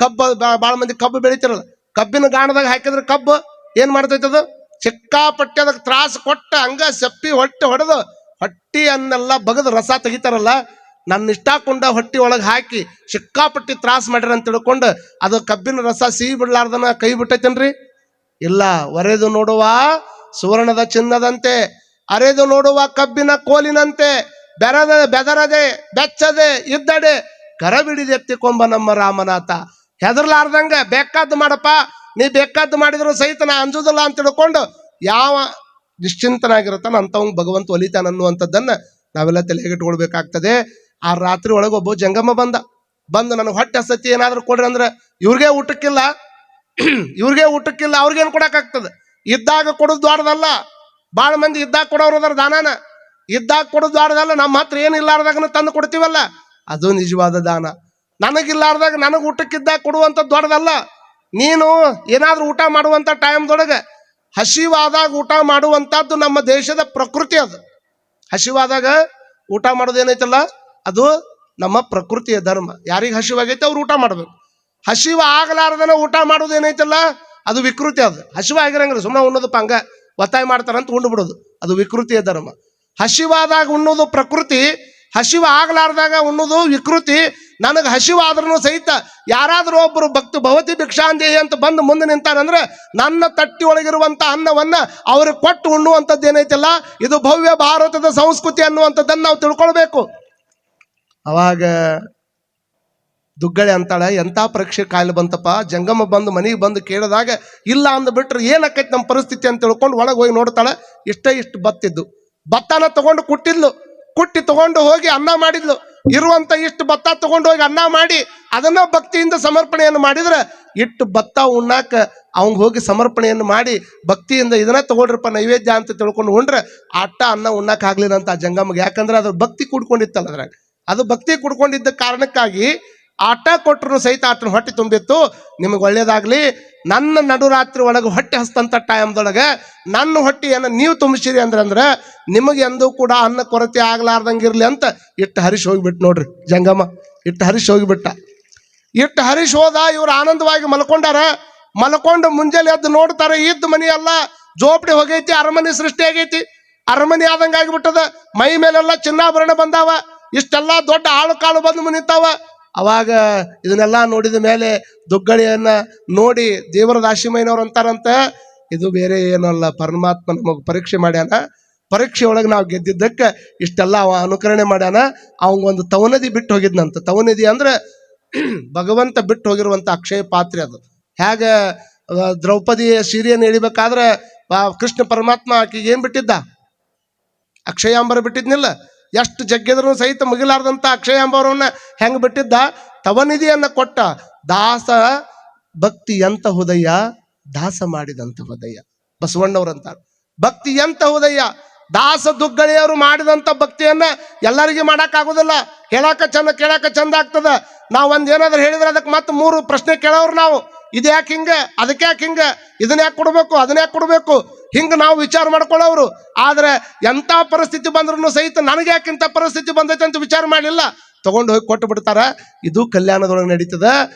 ಕಬ್ಬು ಭಾಳ ಮಂದಿ ಕಬ್ಬು ಬೆಳಿತಿರಲ್ಲ, ಕಬ್ಬಿನ ಗಾಣದಾಗ ಹಾಕಿದ್ರೆ ಕಬ್ಬು ಏನ್ ಮಾಡ್ತೈತದ, ಸಿಕ್ಕಾಪಟ್ಟೆ ಅದಕ್ಕೆ ತ್ರಾಸ ಕೊಟ್ಟ ಹಂಗ ಸಪ್ಪಿ ಹೊಡೆದು ಹೊಟ್ಟಿಯನ್ನೆಲ್ಲ ಬಗದು ರಸ ತೆಗಿತಾರಲ್ಲ, ನನ್ನ ಇಷ್ಟಾಕೊಂಡ ಹೊಟ್ಟಿ ಒಳಗೆ ಹಾಕಿ ಸಿಕ್ಕಾಪಟ್ಟಿ ತ್ರಾಸ ಮಾಡ್ಯಾರ ಅಂತ ತಿಳ್ಕೊಂಡು ಅದು ಕಬ್ಬಿನ ರಸ ಸಿಹಿ ಬಿಡ್ಲಾರ್ದನ ಕೈ ಬಿಟ್ಟೈತೇನ್ರಿ? ಇಲ್ಲ. ಒರೆದು ನೋಡುವ ಸುವರ್ಣದ ಚಿನ್ನದಂತೆ, ಅರೆದು ನೋಡುವ ಕಬ್ಬಿನ ಕೋಲಿನಂತೆ, ಬೆದರದೆ ಬೆಚ್ಚದೆ ಇದ್ದಡೆ ಕರಬಿಡಿದೆತ್ತಿಕೊಂಬ ನಮ್ಮ ರಾಮನಾಥ. ಹೆದರ್ಲಾರ್ದಂಗ ಬೇಕಾದ್ದು ಮಾಡಪ್ಪ, ನೀ ಬೇಕಾದ್ದು ಮಾಡಿದ್ರು ಸಹಿತ ನಾ ಅಂಜುದಿಲ್ಲ ಅಂತ ತಿಳ್ಕೊಂಡು ಯಾವ ನಿಶ್ಚಿಂತನಾಗಿರುತ್ತಾನ ಅಂತವಂಗ ಭಗವಂತ ಒಲಿತಾನ ಅನ್ನುವಂಥದ್ದನ್ನ ನಾವೆಲ್ಲ ತಲೆಗಿಟ್ಕೊಳ್ಬೇಕಾಗ್ತದೆ. ಆ ರಾತ್ರಿ ಒಳಗೆ ಒಬ್ಬ ಜಂಗಮ ಬಂದು ನನಗೆ ಹೊಟ್ಟೆ ಹಸತಿ ಏನಾದ್ರು ಕೊಡ್ರಿ ಅಂದ್ರೆ, ಇವ್ರಿಗೆ ಊಟಕ್ಕಿಲ್ಲ ಅವ್ರಿಗೇನು ಕೊಡಕ್ಕಾಗ್ತದೆ? ಇದ್ದಾಗ ಕೊಡೋದು ದೊಡ್ಡದಲ್ಲ. ಭಾಳ ಮಂದಿ ಇದ್ದಾಗ ಕೊಡೋರು ಅದಾರ ದಾನಾನ, ಇದ್ದಾಗ ಕೊಡೋದು ದೊಡ್ಡದಲ್ಲ. ನಮ್ಮ ಹತ್ರ ಏನಿಲ್ಲಾರ್ದಾಗ ತಂದು ಕೊಡ್ತೀವಲ್ಲ, ಅದು ನಿಜವಾದ ದಾನ. ನನಗಿಲ್ಲಾರ್ದಾಗ ನನಗೆ ಊಟಕ್ಕಿದ್ದಾಗ ಕೊಡುವಂಥದ್ದು ದೊಡ್ಡದಲ್ಲ. ನೀನು ಏನಾದ್ರೂ ಊಟ ಮಾಡುವಂಥ ಟೈಮ್ದೊಳಗೆ ಹಸಿವಾದಾಗ ಊಟ ಮಾಡುವಂಥದ್ದು ನಮ್ಮ ದೇಶದ ಪ್ರಕೃತಿ. ಅದು ಹಸಿವಾದಾಗ ಊಟ ಮಾಡೋದೇನೈತಲ್ಲ ಅದು ನಮ್ಮ ಪ್ರಕೃತಿಯ ಧರ್ಮ. ಯಾರಿಗೆ ಹಸಿವಾಗೈತೆ ಅವ್ರು ಊಟ ಮಾಡ್ಬೇಕು. ಹಸಿವ ಆಗಲಾರ್ದನ ಊಟ ಮಾಡೋದೇನೈತಲ್ಲ ಅದು ವಿಕೃತಿ. ಅದು ಹಸಿವ ಆಗಿರಂಗಿಲ್ಲ, ಸುಮ್ಮನೆ ಉಣ್ಣೋದಪ್ಪ ಹಂಗ ಒತ್ತಾಯ ಮಾಡ್ತಾರಂತ ಉಂಡು ಬಿಡೋದು, ಅದು ವಿಕೃತಿಯ ಧರ್ಮ. ಹಸಿವಾದಾಗ ಉಣ್ಣೋದು ಪ್ರಕೃತಿ, ಹಸಿವ ಆಗಲಾರ್ದಾಗ ಉಣ್ಣೋದು ವಿಕೃತಿ. ನನಗೆ ಹಸಿವಾದ್ರೂ ಸಹಿತ ಯಾರಾದರೂ ಒಬ್ಬರು ಭವತಿ ಭಿಕ್ಷಾಂದೇಹಿ ಅಂತ ಬಂದು ಮುಂದೆ ನಿಂತಾರಂದ್ರೆ ನನ್ನ ತಟ್ಟಿ ಒಳಗಿರುವಂಥ ಅನ್ನವನ್ನ ಅವ್ರಿಗೆ ಕೊಟ್ಟು ಉಣ್ಣುವಂಥದ್ದು ಏನೈತಲ್ಲ ಇದು ಭವ್ಯ ಭಾರತದ ಸಂಸ್ಕೃತಿ ಅನ್ನುವಂಥದ್ದನ್ನು ನಾವು ತಿಳ್ಕೊಳ್ಬೇಕು. ಅವಾಗ ದುಗ್ಗಳೆ ಅಂತಾಳ, ಎಂಥ ಪರೀಕ್ಷೆ ಕಾಯಿಲೆ ಬಂತಪ್ಪ. ಜಂಗಮ ಬಂದು ಮನೆಗೆ ಬಂದು ಕೇಳಿದಾಗ ಇಲ್ಲ ಅಂದ್ಬಿಟ್ರೆ ಏನಕ್ಕೈತಿ ನಮ್ಮ ಪರಿಸ್ಥಿತಿ ಅಂತ ತಿಳ್ಕೊಂಡು ಒಳಗೆ ಹೋಗಿ ನೋಡ್ತಾಳೆ. ಇಷ್ಟು ಭತ್ತನ ತಗೊಂಡು ಕುಟ್ಟಿ ತಗೊಂಡು ಹೋಗಿ ಅನ್ನ ಮಾಡಿದ್ಲು. ಇರುವಂತ ಇಷ್ಟು ಭತ್ತ ತಗೊಂಡು ಹೋಗಿ ಅನ್ನ ಮಾಡಿ ಅದನ್ನ ಭಕ್ತಿಯಿಂದ ಸಮರ್ಪಣೆಯನ್ನು ಮಾಡಿದ್ರೆ ಇಟ್ಟು ಭತ್ತ ಉಣ್ಣಾಕ ಅವಂಗ ಹೋಗಿ ಸಮರ್ಪಣೆಯನ್ನು ಮಾಡಿ ಭಕ್ತಿಯಿಂದ ಇದನ್ನ ತಗೊಳ್ರಪ್ಪ ನೈವೇದ್ಯ ಅಂತ ತಿಳ್ಕೊಂಡು ಉಂಡ್ರೆ ಅನ್ನ ಉಣ್ಣಾಕ ಆಗ್ಲಿಲ್ಲ ಅಂತ ಆ ಜಂಗಮ್ಮಗೆ. ಯಾಕಂದ್ರೆ ಅದ್ರ ಭಕ್ತಿ ಕುಡ್ಕೊಂಡಿತ್ತಲ್ಲ, ಅದ್ರಾಗ ಅದು ಭಕ್ತಿ ಕುಡ್ಕೊಂಡಿದ್ದ ಕಾರಣಕ್ಕಾಗಿ ಆಟ ಕೊಟ್ಟರು ಸಹಿತ ಆತನ ಹೊಟ್ಟೆ ತುಂಬಿತ್ತು. ನಿಮಗೆ ಒಳ್ಳೇದಾಗ್ಲಿ. ನನ್ನ ನಡುರಾತ್ರಿ ಒಳಗೆ ಹೊಟ್ಟೆ ಹಸ್ತಂತ ಟೈಮ್ದೊಳಗೆ ನನ್ನ ಹೊಟ್ಟೆಯನ್ನು ನೀವು ತುಂಬಿಸಿರಿ ಅಂದ್ರೆ ನಿಮಗೆ ಎಂದೂ ಕೂಡ ಅನ್ನ ಕೊರತೆ ಆಗ್ಲಾರ್ದಂಗಿರ್ಲಿ ಅಂತ ಇಟ್ಟು ಹರಿಶ್ ಹೋಗಿಬಿಟ್ಟು ನೋಡ್ರಿ ಜಂಗಮ. ಇಟ್ಟು ಹರಿಶ್ ಹೋಗಿಬಿಟ್ಟ. ಇಟ್ಟು ಹರಿಶ್ ಹೋದ. ಇವ್ರು ಆನಂದವಾಗಿ ಮಲ್ಕೊಂಡು ಮುಂಜಾನೆ ಎದ್ದು ನೋಡ್ತಾರೆ, ಇದ್ದ ಮನಿ ಅಲ್ಲ ಜೋಪಡಿ ಹೋಗೈತಿ, ಅರಮನೆ ಸೃಷ್ಟಿ ಆಗೈತಿ. ಅರಮನೆ ಆದಂಗೆ ಆಗಿಬಿಟ್ಟದ. ಮೈ ಮೇಲೆಲ್ಲ ಚಿನ್ನಾಭರಣ ಬಂದಾವ, ಇಷ್ಟೆಲ್ಲ ದೊಡ್ಡ ಆಳು ಕಾಳು ಬಂದು ನಿಂತಾವ. ಅವಾಗ ಇದನ್ನೆಲ್ಲ ನೋಡಿದ ಮೇಲೆ ದುಗ್ಗಳಿಯನ್ನ ನೋಡಿ ದೇವರ ದಾಶಿಮಯ್ಯನವ್ರು ಅಂತಾರಂತ, ಇದು ಬೇರೆ ಏನಲ್ಲ, ಪರಮಾತ್ಮ ನಮಗೆ ಪರೀಕ್ಷೆ ಮಾಡ್ಯಾನ. ಪರೀಕ್ಷೆ ಒಳಗೆ ನಾವು ಗೆದ್ದಿದ್ದಕ್ಕೆ ಇಷ್ಟೆಲ್ಲ ಅವ ಅನುಕರಣೆ ಮಾಡ್ಯಾನ. ಅವಂಗೊಂದು ತವನದಿ ಬಿಟ್ಟು ಹೋಗಿದ್ನಂತ. ತವನದಿ ಅಂದ್ರೆ ಭಗವಂತ ಬಿಟ್ಟು ಹೋಗಿರುವಂತ ಅಕ್ಷಯ ಪಾತ್ರೆ. ಅದು ಹೇಗೆ ದ್ರೌಪದಿಯ ಸೀರೆಯನ್ನು ಎಳಿಬೇಕಾದ್ರೆ ಕೃಷ್ಣ ಪರಮಾತ್ಮ ಆಕೆಗೆ ಏನು ಬಿಟ್ಟಿದ್ದ? ಅಕ್ಷಯಾಂಬರ ಬಿಟ್ಟಿದ್ನಿಲ್ಲ. ಎಷ್ಟು ಜಗ್ಗಿದ್ರೂ ಸಹಿತ ಮುಗಿಲಾರ್ದಂಥ ಅಕ್ಷಯಾಂಬರವನ್ನ ಹೆಂಗೆ ಬಿಟ್ಟಿದ್ದ? ತವನಿಧಿಯನ್ನು ಕೊಟ್ಟ. ದಾಸ ಭಕ್ತಿ ಎಂತ ಹೃದಯ, ದಾಸ ಮಾಡಿದಂಥ ಹೃದಯ. ಬಸವಣ್ಣವ್ರಂತಾರೆ ಭಕ್ತಿ ಎಂತ ಹೃದಯ. ದಾಸ ದುಗ್ಗಳೆಯವರು ಮಾಡಿದಂಥ ಭಕ್ತಿಯನ್ನ ಎಲ್ಲರಿಗೂ ಮಾಡೋಕ್ಕಾಗೋದಿಲ್ಲ. ಹೇಳಾಕ ಚಂದ, ಕೇಳಾಕ ಚಂದ ಆಗ್ತದ. ನಾವು ಒಂದೇನಾದ್ರು ಹೇಳಿದ್ರೆ ಅದಕ್ಕೆ ಮತ್ತೆ 3 ಪ್ರಶ್ನೆ ಕೇಳೋರು ನಾವು. ಇದು ಯಾಕೆ ಹಿಂಗೆ, ಅದಕ್ಕೆ ಯಾಕೆ ಹಿಂಗೆ, ಇದನ್ನ ಯಾಕೆ ಕೊಡಬೇಕು, ಅದನ್ನ ಯಾಕೆ ಕೊಡಬೇಕು, ಹಿಂಗೆ ನಾವು ವಿಚಾರ ಮಾಡ್ಕೊಳ್ಳೋರು. ಆದ್ರೆ ಎಂಥ ಪರಿಸ್ಥಿತಿ ಬಂದ್ರೂ ಸಹಿತ ನನಗೆ ಯಾಕೆ ಇಂಥ ಪರಿಸ್ಥಿತಿ ಬಂದೈತೆ ಅಂತ ವಿಚಾರ ಮಾಡಲಿಲ್ಲ, ತಗೊಂಡು ಹೋಗಿ ಕೊಟ್ಟು ಬಿಡ್ತಾರ. ಇದು ಕಲ್ಯಾಣದೊಳಗೆ ನಡೀತದ.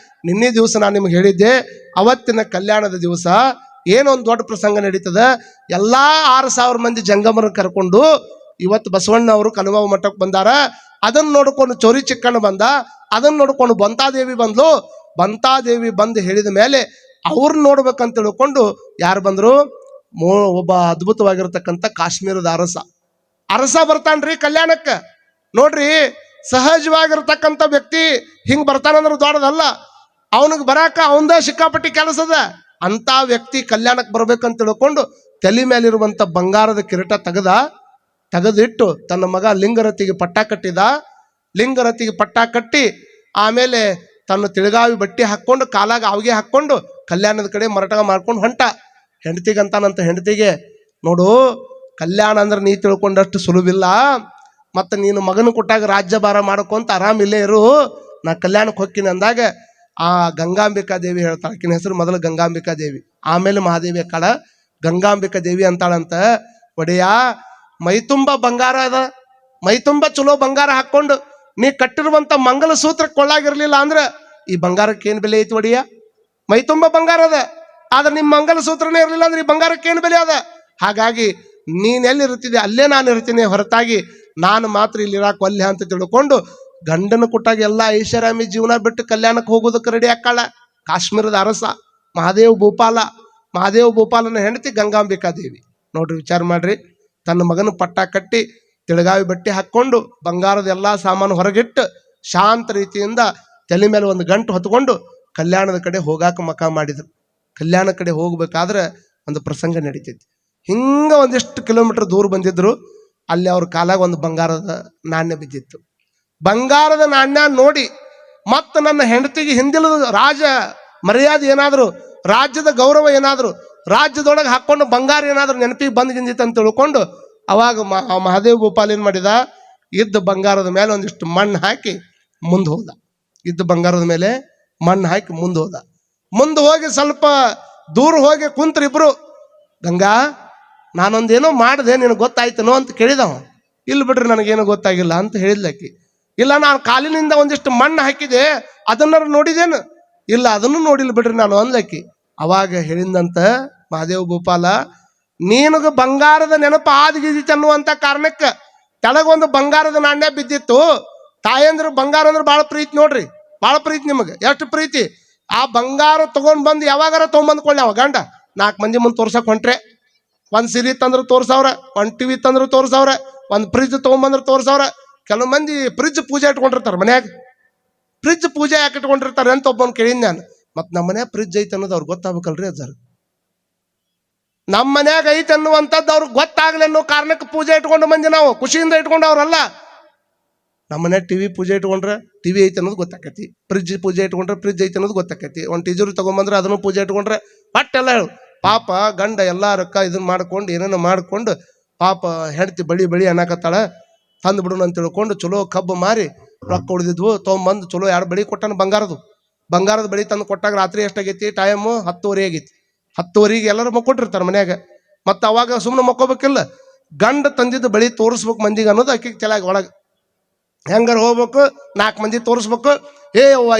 ನಿನ್ನೆ ದಿವಸ ನಾನು ನಿಮ್ಗೆ ಹೇಳಿದ್ದೆ, ಅವತ್ತಿನ ಕಲ್ಯಾಣದ ದಿವಸ ಏನೊಂದು ದೊಡ್ಡ ಪ್ರಸಂಗ ನಡೀತದ. ಎಲ್ಲಾ 6,000 ಮಂದಿ ಜಂಗಮರ ಕರ್ಕೊಂಡು ಇವತ್ತು ಬಸವಣ್ಣ ಅವರು ಕನುವಾವು ಮಠಕ್ಕೆ ಬಂದಾರ. ಅದನ್ನ ನೋಡ್ಕೊಂಡು ಚೋರಿ ಚಿಕ್ಕಣ್ಣ ಬಂದ, ಅದನ್ನ ನೋಡ್ಕೊಂಡು ಬಂತಾದೇವಿ ಬಂದ್ಲು. ಬಂತಾದೇವಿ ಬಂದು ಹೇಳಿದ ಮೇಲೆ ಅವ್ರನ್ನ ನೋಡ್ಬೇಕಂತ ತಿಳ್ಕೊಂಡು ಯಾರು ಬಂದ್ರು? ಒಬ್ಬ ಅದ್ಭುತವಾಗಿರ್ತಕ್ಕಂಥ ಕಾಶ್ಮೀರದ ಅರಸ ಬರ್ತಾನ್ರಿ ಕಲ್ಯಾಣಕ್ಕೆ. ನೋಡ್ರಿ, ಸಹಜವಾಗಿರ್ತಕ್ಕಂಥ ವ್ಯಕ್ತಿ ಹಿಂಗ್ ಬರ್ತಾನಂದ್ರೆ ದೊಡ್ಡದಲ್ಲ. ಅವನಿಗೆ ಬರಾಕ ಅವಂದ ಸಿಕ್ಕಾಪಟ್ಟಿ ಕೆಲಸದ. ಅಂತ ವ್ಯಕ್ತಿ ಕಲ್ಯಾಣಕ್ಕೆ ಬರ್ಬೇಕಂತ ತಿಳ್ಕೊಂಡು ತಲೆ ಮೇಲಿರುವಂತ ಬಂಗಾರದ ಕಿರೀಟ ತೆಗೆದಿಟ್ಟು ತನ್ನ ಮಗ ಲಿಂಗರತಿಗೆ ಪಟ್ಟ ಕಟ್ಟಿದ. ಲಿಂಗರತಿಗೆ ಪಟ್ಟ ಕಟ್ಟಿ ಆಮೇಲೆ ತನ್ನ ತಿಳಗಾವಿ ಬಟ್ಟೆ ಹಾಕ್ಕೊಂಡು ಕಾಲಾಗ ಅವಿಗೆ ಹಾಕ್ಕೊಂಡು ಕಲ್ಯಾಣದ ಕಡೆ ಮರಟಗ ಮಾಡ್ಕೊಂಡು ಹೊಂಟ. ಹೆಂಡತಿಗಂತಾನಂತ, ಹೆಂಡತಿಗೆ ನೋಡು, ಕಲ್ಯಾಣ ಅಂದ್ರೆ ನೀ ತಿಳ್ಕೊಂಡಷ್ಟು ಸುಲಭಿಲ್ಲ. ಮತ್ತು ನೀನು ಮಗನ ಕೊಟ್ಟಾಗ ರಾಜ್ಯಭಾರ ಮಾಡ್ಕೊಂತ ಆರಾಮಿಲ್ಲೇ ಇರು, ನಾ ಕಲ್ಯಾಣಕ್ಕೆ ಹೋಗ್ತೀನಿ ಅಂದಾಗ ಆ ಗಂಗಾಂಬಿಕಾ ದೇವಿ ಹೇಳ್ತಾಳೆ. ಆಕಿನ ಹೆಸರು ಮೊದಲು ಗಂಗಾಂಬಿಕಾ ದೇವಿ, ಆಮೇಲೆ ಮಹಾದೇವಿ ಅಕ್ಕಾಳ. ಗಂಗಾಂಬಿಕಾ ದೇವಿ ಅಂತಾಳಂತ, ಒಡೆಯ ಮೈತುಂಬ ಬಂಗಾರ ಅದ, ಮೈತುಂಬ ಚಲೋ ಬಂಗಾರ ಹಾಕ್ಕೊಂಡು ನೀ ಕಟ್ಟಿರುವಂಥ ಮಂಗಲ ಸೂತ್ರ ಕೊಳ್ಳಾಗಿರ್ಲಿಲ್ಲ ಅಂದ್ರೆ ಈ ಬಂಗಾರಕ್ಕೆ ಏನು ಬೆಲೆ ಐತಿ ಒಡೆಯ? ಮೈತುಂಬ ಬಂಗಾರ ಅದ, ಆದ್ರೆ ನಿಮ್ಮ ಮಂಗಲ ಸೂತ್ರನೇ ಇರಲಿಲ್ಲ ಅಂದ್ರೆ ಈ ಬಂಗಾರಕ್ಕೆ ಏನು ಬೆಲೆ ಅದ? ಹಾಗಾಗಿ ನೀನೆಲ್ಲಿರ್ತಿದ್ದೆ ಅಲ್ಲೇ ನಾನು ಇರ್ತೀನಿ, ಹೊರತಾಗಿ ನಾನು ಮಾತ್ರ ಇಲ್ಲಿ ಇರಾಕ ಒಲ್ಲೆ ಅಂತ ತಿಳ್ಕೊಂಡು ಗಂಡನ ಕೊಟ್ಟಾಗ ಎಲ್ಲ ಐಷಾರಾಮಿ ಜೀವನ ಬಿಟ್ಟು ಕಲ್ಯಾಣಕ್ಕೆ ಹೋಗೋದಕ್ಕೆ ರೆಡಿ ಆಕ್ಕಾಳ. ಕಾಶ್ಮೀರದ ಅರಸ ಮಹಾದೇವ್ ಭೂಪಾಲನ ಹೆಂಡತಿ ಗಂಗಾಂಬಿಕಾ ದೇವಿ. ನೋಡ್ರಿ, ವಿಚಾರ ಮಾಡ್ರಿ, ತನ್ನ ಮಗನ ಪಟ್ಟ ಕಟ್ಟಿ ತಿಳಗಾವಿ ಬಟ್ಟೆ ಹಾಕ್ಕೊಂಡು ಬಂಗಾರದ ಎಲ್ಲ ಸಾಮಾನು ಹೊರಗಿಟ್ಟು ಶಾಂತ ರೀತಿಯಿಂದ ತಲೆ ಮೇಲೆ ಒಂದು ಗಂಟು ಹೊತ್ಕೊಂಡು ಕಲ್ಯಾಣದ ಕಡೆ ಹೋಗಾಕ ಮಕ ಮಾಡಿದ್ರು. ಕಲ್ಯಾಣ ಕಡೆ ಹೋಗ್ಬೇಕಾದ್ರೆ ಒಂದು ಪ್ರಸಂಗ ನಡೀತೈತಿ. ಹಿಂಗೆ ಒಂದಿಷ್ಟು ಕಿಲೋಮೀಟರ್ ದೂರ ಬಂದಿದ್ರು. ಅಲ್ಲಿ ಅವ್ರ ಕಾಲಾಗ ಒಂದು ಬಂಗಾರದ ನಾಣ್ಯ ಬಿದ್ದಿತ್ತು. ಬಂಗಾರದ ನಾಣ್ಯ ನೋಡಿ ಮತ್ತು ನನ್ನ ಹೆಂಡತಿಗೆ ಹಿಂದಿಲ ರಾಜ ಮರ್ಯಾದೆ ಏನಾದರೂ, ರಾಜ್ಯದ ಗೌರವ ಏನಾದರೂ, ರಾಜ್ಯದೊಳಗೆ ಹಾಕ್ಕೊಂಡು ಬಂಗಾರ ಏನಾದರೂ ನೆನಪಿಗೆ ಬಂದ್ಗಿಂದಿತ್ತು ಅಂತ ತಿಳ್ಕೊಂಡು ಅವಾಗ ಮಹಾದೇವ್ ಭೂಪಾಲ್ ಏನು ಮಾಡಿದ, ಇದ್ದ ಬಂಗಾರದ ಮೇಲೆ ಒಂದಿಷ್ಟು ಮಣ್ಣು ಹಾಕಿ ಮುಂದೆ ಹೋದ. ಇದ್ದ ಬಂಗಾರದ ಮೇಲೆ ಮಣ್ಣು ಹಾಕಿ ಮುಂದೆ ಹೋಗಿ ಸ್ವಲ್ಪ ದೂರ ಹೋಗಿ ಕುಂತ್ರಿಬ್ರು. ಗಂಗಾ, ನಾನೊಂದೇನೋ ಮಾಡಿದೆ, ನಿನಗೆ ಗೊತ್ತಾಯ್ತನೋ ಅಂತ ಕೇಳಿದವ. ಇಲ್ಲಿ ಬಿಡ್ರಿ, ನನಗೇನು ಗೊತ್ತಾಗಿಲ್ಲ ಅಂತ ಹೇಳಿದ್ಲಕ್ಕಿ. ಇಲ್ಲ, ನಾನು ಕಾಲಿನಿಂದ ಒಂದಿಷ್ಟು ಮಣ್ಣು ಹಾಕಿದೆ, ಅದನ್ನಾರು ನೋಡಿದೇನು? ಇಲ್ಲ, ಅದನ್ನು ನೋಡಿಲ್ಲ ಬಿಡ್ರಿ ನಾನು ಅಂದ್ಲಕ್ಕಿ. ಅವಾಗ ಹೇಳಿದಂತ ಮಹಾದೇವ್ ಭೂಪಾಲ, ನೀನಗ ಬಂಗಾರದ ನೆನಪು ಆದ್ಗಿದಿತ್ತು ಅನ್ನುವಂಥ ಕಾರಣಕ್ಕೆ ತೆಳಗೊಂದು ಬಂಗಾರದ ನಾಣ್ಯ ಬಿದ್ದಿತ್ತು. ತಾಯಂದ್ರು ಬಂಗಾರ ಅಂದ್ರೆ ಭಾಳ ಪ್ರೀತಿ ನೋಡ್ರಿ, ಭಾಳ ಪ್ರೀತಿ ನಿಮಗೆ. ಎಷ್ಟು ಪ್ರೀತಿ! ಆ ಬಂಗಾರ ತಗೊಂಡ್ ಬಂದು ಯಾವಾಗಾರ ತೊಗೊಂಬಂದ್ಕೊಳ್ಳಿ. ಅವ ಗಂಡ 4 ಮಂದಿ ಮುಂದೆ ತೋರ್ಸಕ್ ಹೊಂಟ್ರೆ, ಒಂದು ಸಿರಿ ತಂದ್ರು ತೋರ್ಸವ್ರ, ಒಂದು ಟಿವಿ ತಂದ್ರು ತೋರ್ಸವ್ರ, ಒಂದು ಫ್ರಿಜ್ ತೊಗೊಂಬಂದ್ರು ತೋರ್ಸವ್ರ. ಕೆಲವು ಮಂದಿ ಫ್ರಿಜ್ ಪೂಜೆ ಇಟ್ಕೊಂಡಿರ್ತಾರೆ ಮನ್ಯಾಗ. ಫ್ರಿಜ್ ಪೂಜೆ ಯಾಕೆ ಇಟ್ಕೊಂಡಿರ್ತಾರೆ ಅಂತ ಒಬ್ಬನ್ ಕೇಳಿದ್ ನಾನು. ಮತ್ತು ನಮ್ಮ ಮನ್ಯಾಗ ಫ್ರಿಜ್ ಐತೆ ಅನ್ನೋದು ಅವ್ರಿಗೆ ಗೊತ್ತಾಗಬೇಕಲ್ರಿ ಅಜ್ಜಾರ. ನಮ್ಮ ಮನ್ಯಾಗ ಐತೆ ಅನ್ನುವಂಥದ್ದು ಅವ್ರಿಗೆ ಗೊತ್ತಾಗ್ಲಿ ಅನ್ನೋ ಕಾರಣಕ್ಕೆ ಪೂಜೆ ಇಟ್ಕೊಂಡು ಮಂದಿ ನಾವು ಖುಷಿಯಿಂದ ಇಟ್ಕೊಂಡು ಅವ್ರಲ್ಲ. ನಮ್ಮ ಮನ್ಯಾಗ ಟಿವಿ ಪೂಜೆ ಇಟ್ಕೊಂಡ್ರೆ ಟಿವಿ ಐತೆ ಅನ್ನೋದು ಗೊತ್ತಾಕೈತಿ, ಫ್ರಿಜ್ ಪೂಜೆ ಇಟ್ಕೊಂಡ್ರೆ ಫ್ರಿಜ್ ಐತೆ ಅನ್ನೋದು ಗೊತ್ತಾಕೈತಿ, ಒಂದು ಟೀಜರ್ ತೊಗೊಂಬಂದ್ರೆ ಅದನ್ನು ಪೂಜೆ ಇಟ್ಕೊಂಡ್ರೆ ಪಟ್ಟೆಲ್ಲ ಹೇಳು. ಪಾಪ ಗಂಡ ಎಲ್ಲ ರೊಕ್ಕ ಇದನ್ನ ಮಾಡ್ಕೊಂಡು ಏನೇನೋ ಮಾಡ್ಕೊಂಡು ಪಾಪ ಹೆಂಡತಿ ಬಳಿ ಅನ್ನಕತ್ತಾಳ. ತಂದು ಬಿಡೋಣ ಅಂತ ತಿಳ್ಕೊಂಡು ಚಲೋ ಕಬ್ಬು ಮಾರಿ ರೊಕ್ಕ ಉಳಿದಿದ್ವು ತೊಗೊಂಬಂದು ಚಲೋ 2 ಬಳಿ ಕೊಟ್ಟಾನ. ಬಂಗಾರದ ಬಳಿ ತಂದು ಕೊಟ್ಟಾಗ ರಾತ್ರಿ ಎಷ್ಟಾಗೈತಿ? ಟೈಮು 10:30 ಆಗೈತಿ. 10:30ಗೆ ಎಲ್ಲರೂ ಮಕ್ಕೊಟ್ಟಿರ್ತಾರೆ ಮನ್ಯಾಗ. ಮತ್ತು ಅವಾಗ ಸುಮ್ಮನೆ ಮಕ್ಕೋಬೇಕಿಲ್ಲ, ಗಂಡ ತಂದಿದ್ದು ಬಳಿ ತೋರಿಸ್ಬೇಕು ಮಂದಿಗೆ ಅನ್ನೋದು ಆಕಿಗೆ ತಲೆಯಾಗ ಒಳಗೆ. ಹೆಂಗಾರ ಹೋಗ್ಬೇಕು, 4 ಮಂದಿ ತೋರಿಸ್ಬೇಕು,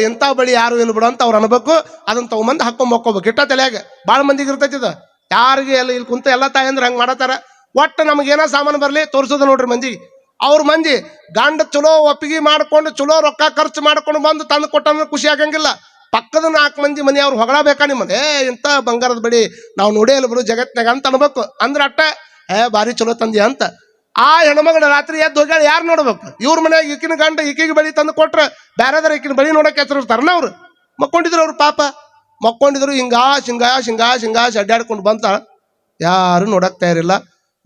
ಎಂಥ ಬಳಿ ಯಾರು ಇಲ್ಲ ಬಿಡು ಅಂತ ಅವ್ರು ಅನ್ಬೇಕು. ಅದನ್ನ ತೊಗೊಂಬಂದು ಹಾಕೊಂಡ್ ಮಕ್ಕೋಬೇಕು. ಇಟ್ಟ ತಲೆಯಾಗ ಭಾಳ ಮಂದಿಗೆ ಇರ್ತೈತಿದ. ಯಾರಿಗೆ ಎಲ್ಲ ಇಲ್ಲಿ ಕುಂತ ಎಲ್ಲ ತಾಯಂದ್ರೆ ಹಂಗೆ ಮಾಡತ್ತಾರ. ಒಟ್ಟು ನಮಗೇನೋ ಸಾಮಾನು ಬರಲಿ ತೋರಿಸೋದು ನೋಡ್ರಿ ಮಂದಿ. ಅವ್ರ ಮಂದಿ ಗಂಡ ಚಲೋ ಒಪ್ಪಿಗೆ ಮಾಡ್ಕೊಂಡು ಚಲೋ ರೊಕ್ಕ ಖರ್ಚು ಮಾಡ್ಕೊಂಡು ಬಂದು ತಂದು ಕೊಟ್ಟಂದ್ರೆ ಖುಷಿ ಆಗಂಗಿಲ್ಲ. ಪಕ್ಕದ 4 ಮಂದಿ ಮನೆ ಅವ್ರು ಹೊಗಳಬೇಕಾ ನಿಮ್ಮನೆ, ಇಂಥ ಬಂಗಾರದ ಬಡಿ ನಾವು ನೋಡೇ ಇಲ್ಲ ಬಿಡು ಜಗತ್ನಾಗ ಅಂತ ಅನ್ಬೇಕು. ಅಂದ್ರೆ ಅಟ್ಟ ಭಾರಿ ಚಲೋ ತಂದಿ ಅಂತ. ಆ ಹೆಣ್ಮಗಳ ರಾತ್ರಿ ಎದ್ದು ಹೋಗ್ಯಾಳ, ಯಾರು ನೋಡ್ಬೇಕು? ಇವ್ರ ಮನ್ಯಾಗ ಈಕಿನ ಗಂಡ ಈಕಿಗೆ ಬಳಿ ತಂದು ಕೊಟ್ರೆ ಬೇರೆದಾರ ಈಕಿನ ಬಳಿ ನೋಡಕ್ಕೆ ಹೆಸರಿರ್ತಾರಲ್ಲ ಅವ್ರು. ಮಕ್ಕೊಂಡಿದ್ರು ಅವ್ರು ಪಾಪ. ಮಕ್ಕೊಂಡಿದ್ರು ಹಿಂಗಾಶ್ ಅಡ್ಡಾಡ್ಕೊಂಡು ಬಂತ. ಯಾರು ನೋಡಕ್ ತಯಾರಿಲ್ಲ.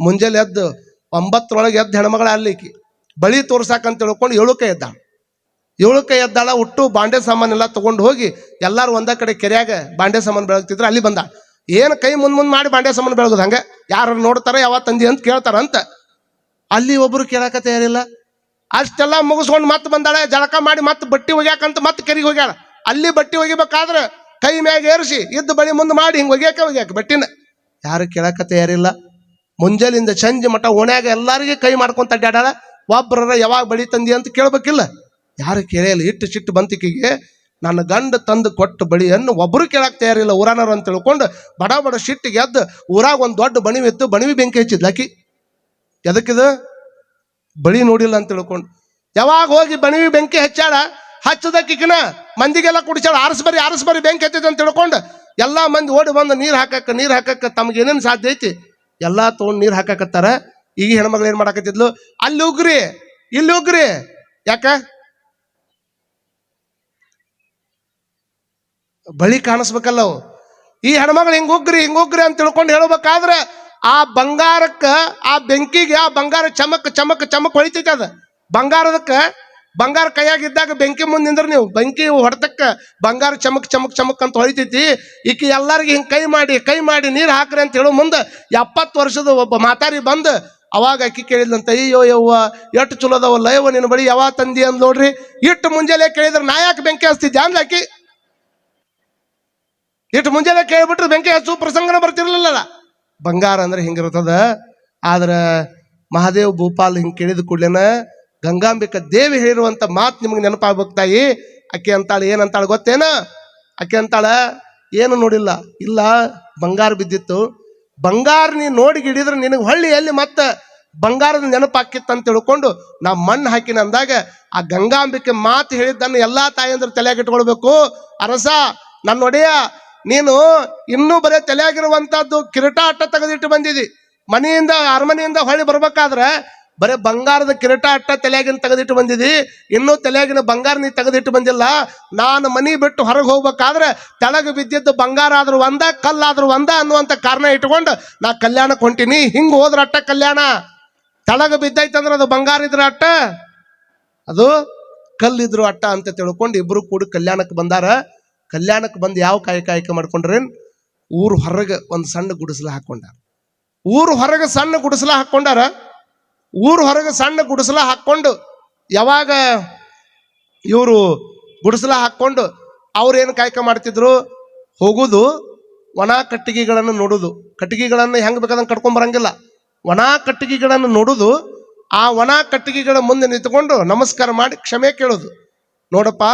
ಮುಂಜಾನೆ ಎದ್ದು 9 ಎದ್ದು ಹೆಣ್ಮಗಳ ಅಲ್ಲಿಕಿ ಬಳಿ ತೋರ್ಸಾಕಂತ ತಿಳ್ಕೊಂಡು 7ಕ್ಕೆ ಎದ್ದಾಳ. ಒಟ್ಟು ಬಾಂಡೆ ಸಾಮಾನೆಲ್ಲ ತೊಗೊಂಡು ಹೋಗಿ ಎಲ್ಲರೂ ಒಂದ ಕಡೆ ಕೆರೆಯಾಗ ಬಾಂಡೆ ಸಾಮಾನು ಬೆಳಗ್ತಿದ್ರು. ಅಲ್ಲಿ ಬಂದ ಏನು ಕೈ ಮುಂದೆ ಮಾಡಿ ಬಾಂಡೆ ಸಾಮಾನು ಬೆಳಗೋದು ಹಂಗೆ ಯಾರು ನೋಡ್ತಾರೆ ಯಾವ ತಂದಿ ಅಂತ ಕೇಳ್ತಾರಂತ. ಅಲ್ಲಿ ಒಬ್ಬರು ಕೇಳಾಕ ತಯಾರಿಲ್ಲ. ಅಷ್ಟೆಲ್ಲ ಮುಗಿಸ್ಕೊಂಡು ಮತ್ತೆ ಬಂದಾಳೆ. ಜಳಕ ಮಾಡಿ ಮತ್ತೆ ಬಟ್ಟೆ ಒಗ್ಯಾಕಂತ ಮತ್ತೆ ಕೆರೆಗೆ ಹೋಗ್ಯಾಳ. ಅಲ್ಲಿ ಬಟ್ಟೆ ಒಗಿಬೇಕಾದ್ರೆ ಕೈ ಮ್ಯಾಗ ಏರಿಸಿ ಇದ್ದು ಬಳಿ ಮುಂದೆ ಮಾಡಿ ಹಿಂಗೆ ಒಗ್ಯಾಕ ಬಟ್ಟಿನ ಯಾರು ಕೇಳಾಕ ತಯಾರಿಲ್ಲ. ಮುಂಜಾಲಿಂದ ಸಂಜೆ ಮಠ ಓಣ್ಯಾಗ ಎಲ್ಲರಿಗೆ ಕೈ ಮಾಡ್ಕೊಂತ ಅಡ್ಡಾಡಾಳ. ಒಬ್ಬರ ಯಾವಾಗ ಬಳಿ ತಂದಿ ಅಂತ ಕೇಳ್ಬೇಕಿಲ್ಲ, ಯಾರು ಕೇಳಿಲ್ಲ. ಇಟ್ಟು ಸಿಟ್ಟು ಬಂತಿಕಿಗೆ ನನ್ನ ಗಂಡ ತಂದು ಕೊಟ್ಟು ಬಳಿಯನ್ನು ಒಬ್ಬರು ಕೇಳಾಕ ತಯಾರಿಲ್ಲ ಊರಾನರು ಅಂತ ತಿಳ್ಕೊಂಡು ಬಡ ಸಿಟ್ಟಿಗೆ ಎದ್ದು ಊರಾಗ ಒಂದು ದೊಡ್ಡ ಬಣಿವಿತ್ತು. ಬಣಿವಿ ಬೆಂಕಿ ಹಚ್ಚಿದ್ಲಾಕಿ. ಎದಕ್ಕಿದು ಬಳಿ ನೋಡಿಲ್ಲ ಅಂತ ತಿಳ್ಕೊಂಡು ಯಾವಾಗ ಹೋಗಿ ಬಣಿವಿ ಬೆಂಕಿ ಹಚ್ಚಾಳ. ಹಚ್ಚದಕ್ಕಿನ ಮಂದಿಗೆಲ್ಲ ಕುಡಿಸಾಳ. ಆರಿಸ್ಬರಿ ಬೆಂಕಿ ಹಚ್ಚಿದ ಅಂತ ತಿಳ್ಕೊಂಡು ಎಲ್ಲ ಮಂದಿ ಓಡಿ ಬಂದು ನೀರು ಹಾಕಕ್ಕ ತಮ್ಗೇನೇನು ಸಾಧ್ಯ ಐತಿ ಎಲ್ಲ ತೊಗೊಂಡು ನೀರು ಹಾಕಕತ್ತಾರ. ಈಗ ಹೆಣ್ಮಗಳು ಏನು ಮಾಡಾಕತ್ತಿದ್ಲು, ಅಲ್ಲಿ ಉಗ್ರಿ ಯಾಕ ಬಳಿ ಕಾಣಿಸ್ಬೇಕಲ್ಲ ಅವು. ಈ ಹೆಣ್ಮಗಳು ಹಿಂಗ್ ಉಗ್ರಿ ಅಂತ ತಿಳ್ಕೊಂಡು ಹೇಳ್ಬೇಕಾದ್ರೆ ಆ ಬಂಗಾರಕ್ಕ ಆ ಬೆಂಕಿಗೆ ಆ ಬಂಗಾರ ಚಮಕ್ ಹೊಳಿತೈತೆ. ಅದ ಬಂಗಾರ ಕೈಯಾಗಿದ್ದಾಗ ಬೆಂಕಿ ಮುಂದೆ ನಿಂದ್ರೆ ನೀವು ಬೆಂಕಿ ಹೊಡೆತಕ್ಕ ಬಂಗಾರ ಚಮಕ್ ಅಂತ ಹೊಳಿತೈತಿ. ಈಕಿ ಎಲ್ಲರಿಗೆ ಹಿಂಗೆ ಕೈ ಮಾಡಿ ನೀರು ಹಾಕ್ರಿ ಅಂತ ಹೇಳೋ ಮುಂದೆ 70 ವರ್ಷದ ಒಬ್ಬ ಮಾತಾರಿ ಬಂದು ಅವಾಗ ಅಕ್ಕಿ ಕೇಳಿದ್ಲಂತ, ಅಯ್ಯೋ ಯವ್ವ ಎಷ್ಟು ಚಲೋದವಲ್ಲ ಯವ್ವ ನಿನ್ನ ಬಳಿ ಯಾವ ತಂದಿ ಅಂದ್ ನೋಡ್ರಿ. ಇಟ್ಟು ಮುಂಜಾನೆ ಕೇಳಿದ್ರೆ ನಾ ಯಾಕೆ ಬೆಂಕಿ ಹಚ್ತಿದ್ದೆ ಅಂದ್ ಅಕ್ಕಿ. ಇಟ್ಟು ಮುಂಜಾನೆ ಕೇಳ್ಬಿಟ್ರೆ ಬೆಂಕಿ ಹಚ್ಚು ಪ್ರಸಂಗನ ಬರ್ತಿರ್ಲಿಲ್ಲ. ಬಂಗಾರ ಅಂದ್ರೆ ಹಿಂಗಿರ್ತದ. ಆದ್ರೆ ಮಹಾದೇವ್ ಭೂಪಾಲ್ ಹಿಂಗೆ ಕೇಳಿದ ಕೂಡ್ಲೇನ ಗಂಗಾಂಬಿಕ ದೇವಿ ಹೇಳಿರುವಂತ ಮಾತು ನಿಮಗೆ ನೆನಪಾಗ್ಬೇಕು ತಾಯಿ. ಅಕ್ಕಿ ಅಂತಾಳೆ ಏನಂತಾಳೆ ಗೊತ್ತೇನ? ಅಕ್ಕಿ ಅಂತಾಳ ಏನು ನೋಡಿಲ್ಲ, ಇಲ್ಲ ಬಂಗಾರ ಬಿದ್ದಿತ್ತು. ಬಂಗಾರ ನೀ ನೋಡಿ ಹಿಡಿದ್ರೆ ನಿನಗೆ ಹೊಳ್ಳಿ ಎಲ್ಲಿ ಮತ್ತೆ ಬಂಗಾರದ ನೆನಪಾಕಿತ್ತಂತ ತಿಳ್ಕೊಂಡು ನಾ ಮಣ್ಣು ಹಾಕಿನ ಅಂದಾಗ ಆ ಗಂಗಾಂಬಿಕೆ ಮಾತು ಹೇಳಿದ್ದನ್ನು ಎಲ್ಲಾ ತಾಯಂದ್ರೆ ತಲೆಯಾಗಿ ಇಟ್ಕೊಳ್ಬೇಕು. ಅರಸ ನನ್ನ ಒಡೆಯ, ನೀನು ಇನ್ನೂ ಬರೀ ತಲೆಯಾಗಿರುವಂತಹದ್ದು ಕಿರೀಟ ಅಟ್ಟ ತೆಗೆದಿಟ್ಟು ಬಂದಿದಿ. ಅರಮನೆಯಿಂದ ಹೊಳ್ಳಿ ಬರ್ಬೇಕಾದ್ರೆ ಬರೀ ಬಂಗಾರದ ಕಿರೀಟ ಅಟ್ಟ ತಲೆಯಾಗಿನ ತೆಗೆದಿಟ್ಟು ಬಂದಿದಿ. ಇನ್ನೂ ತಲೆಯಾಗಿನ ಬಂಗಾರ ನೀ ತೆಗೆದಿಟ್ಟು ಬಂದಿಲ್ಲ. ನಾನು ಮನಿ ಬಿಟ್ಟು ಹೊರಗೆ ಹೋಗ್ಬೇಕಾದ್ರೆ ತೆಳಗೆ ಬಿದ್ದಿದ್ದು ಬಂಗಾರ ಆದ್ರೂ ಒಂದ ಕಲ್ಲಾದ್ರೂ ಒಂದ ಅನ್ನುವಂಥ ಕಾರಣ ಇಟ್ಕೊಂಡು ನಾ ಕಲ್ಯಾಣಕ್ಕೆ ಹೊಂಟೀನಿ. ಹಿಂಗೆ ಹೋದ್ರ ಅಟ್ಟ ಕಲ್ಯಾಣ. ತೆಳಗೆ ಬಿದ್ದೈತಂದ್ರೆ ಅದು ಬಂಗಾರ ಇದ್ರ ಅಟ್ಟ, ಅದು ಕಲ್ಲಿದ್ರು ಅಟ್ಟ ಅಂತ ತಿಳ್ಕೊಂಡು ಇಬ್ರು ಕೂಡ ಕಲ್ಯಾಣಕ್ಕೆ ಬಂದಾರ. ಕಲ್ಯಾಣಕ್ಕೆ ಬಂದು ಯಾವ ಕಾಯಕ ಮಾಡ್ಕೊಂಡ್ರೇನ್, ಊರು ಹೊರಗೆ ಒಂದು ಸಣ್ಣ ಗುಡಿಸಲ ಹಾಕೊಂಡಾರ. ಊರು ಹೊರಗೆ ಸಣ್ಣ ಗುಡಿಸಲ ಹಾಕ್ಕೊಂಡು ಯಾವಾಗ ಇವರು ಗುಡಿಸಲ ಹಾಕ್ಕೊಂಡು ಅವ್ರೇನು ಕಾಯಕ ಮಾಡ್ತಿದ್ರು, ಹೋಗುದು ಒಣ ಕಟ್ಟಿಗೆಗಳನ್ನು ನೋಡುದು. ಕಟ್ಟಿಗೆಗಳನ್ನು ಹೆಂಗೆ ಬೇಕಾದಂಗೆ ಕಟ್ಕೊಂಬರಂಗಿಲ್ಲ. ಒಣ ಕಟ್ಟಿಗೆಗಳನ್ನು ನೋಡುದು. ಆ ಒಣ ಕಟ್ಟಿಗೆಗಳ ಮುಂದೆ ನಿಂತ್ಕೊಂಡು ನಮಸ್ಕಾರ ಮಾಡಿ ಕ್ಷಮೆ ಕೇಳೋದು. ನೋಡಪ್ಪ,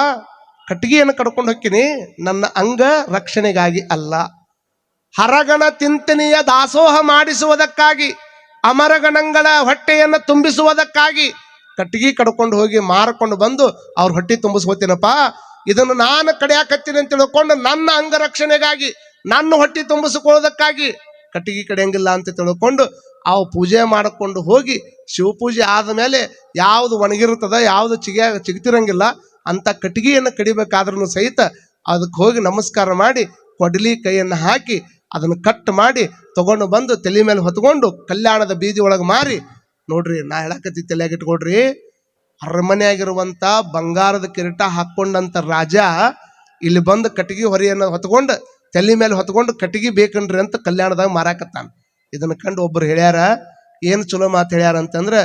ಕಟ್ಟಿಗೆಯನ್ನು ಕಡ್ಕೊಂಡು ಹೋಗ್ತೀನಿ ನನ್ನ ಅಂಗ ರಕ್ಷಣೆಗಾಗಿ ಅಲ್ಲ, ಹರಗಣ ತಿಂತನೆಯ ದಾಸೋಹ ಮಾಡಿಸುವುದಕ್ಕಾಗಿ, ಅಮರಗಣಗಳ ಹೊಟ್ಟೆಯನ್ನು ತುಂಬಿಸುವುದಕ್ಕಾಗಿ ಕಟ್ಟಿಗೆ ಕಡ್ಕೊಂಡು ಹೋಗಿ ಮಾರ್ಕೊಂಡು ಬಂದು ಅವ್ರ ಹೊಟ್ಟೆ ತುಂಬಿಸ್ಕೋತೀನಪ್ಪ. ಇದನ್ನು ನಾನು ಕಡಿಯಾಕತ್ತೀನಿ ಅಂತ ತಿಳ್ಕೊಂಡು ನನ್ನ ಅಂಗರಕ್ಷಣೆಗಾಗಿ, ನನ್ನ ಹೊಟ್ಟೆ ತುಂಬಿಸಿಕೊಳ್ಳೋದಕ್ಕಾಗಿ ಕಟ್ಟಿಗೆ ಕಡಿಯಂಗಿಲ್ಲ ಅಂತ ತಿಳ್ಕೊಂಡು ಅವು ಪೂಜೆ ಮಾಡಿಕೊಂಡು ಹೋಗಿ ಶಿವಪೂಜೆ ಆದ ಮೇಲೆ ಯಾವುದು ಒಣಗಿರ್ತದ, ಯಾವುದು ಚಿಗತಿರಂಗಿಲ್ಲ ಅಂತ ಕಟ್ಟಿಗೆಯನ್ನು ಕಡಿಬೇಕಾದ್ರೂ ಸಹಿತ ಅದಕ್ಕೆ ಹೋಗಿ ನಮಸ್ಕಾರ ಮಾಡಿ ಕೊಡಲಿ ಕೈಯನ್ನು ಹಾಕಿ ಅದನ್ನು ಕಟ್ ಮಾಡಿ ತಗೊಂಡು ಬಂದು ತಲೆ ಮೇಲೆ ಹೊತ್ಕೊಂಡು ಕಲ್ಯಾಣದ ಬೀದಿ ಒಳಗೆ ಮಾರಿ. ನೋಡ್ರಿ, ನಾ ಹೇಳಕತ್ತಿ ತಲೆಯಾಗಿಟ್ಕೊಡ್ರಿ, ಅರಮನೆಯಾಗಿರುವಂಥ ಬಂಗಾರದ ಕಿರೀಟ ಹಾಕ್ಕೊಂಡಂಥ ರಾಜ ಇಲ್ಲಿ ಬಂದು ಕಟ್ಟಿಗೆ ಹೊರೆಯನ್ನು ಹೊತ್ಕೊಂಡು ತಲೆ ಮೇಲೆ ಹೊತ್ಕೊಂಡು ಕಟ್ಟಿಗೆ ಬೇಕನ್ರಿ ಅಂತ ಕಲ್ಯಾಣದಾಗ ಮಾರಾಕತ್ತಾನ. ಇದನ್ನು ಕಂಡು ಒಬ್ಬರು ಹೇಳ್ಯಾರ, ಏನು ಚಲೋ ಮಾತು ಹೇಳ್ಯಾರ ಅಂತಂದ್ರೆ,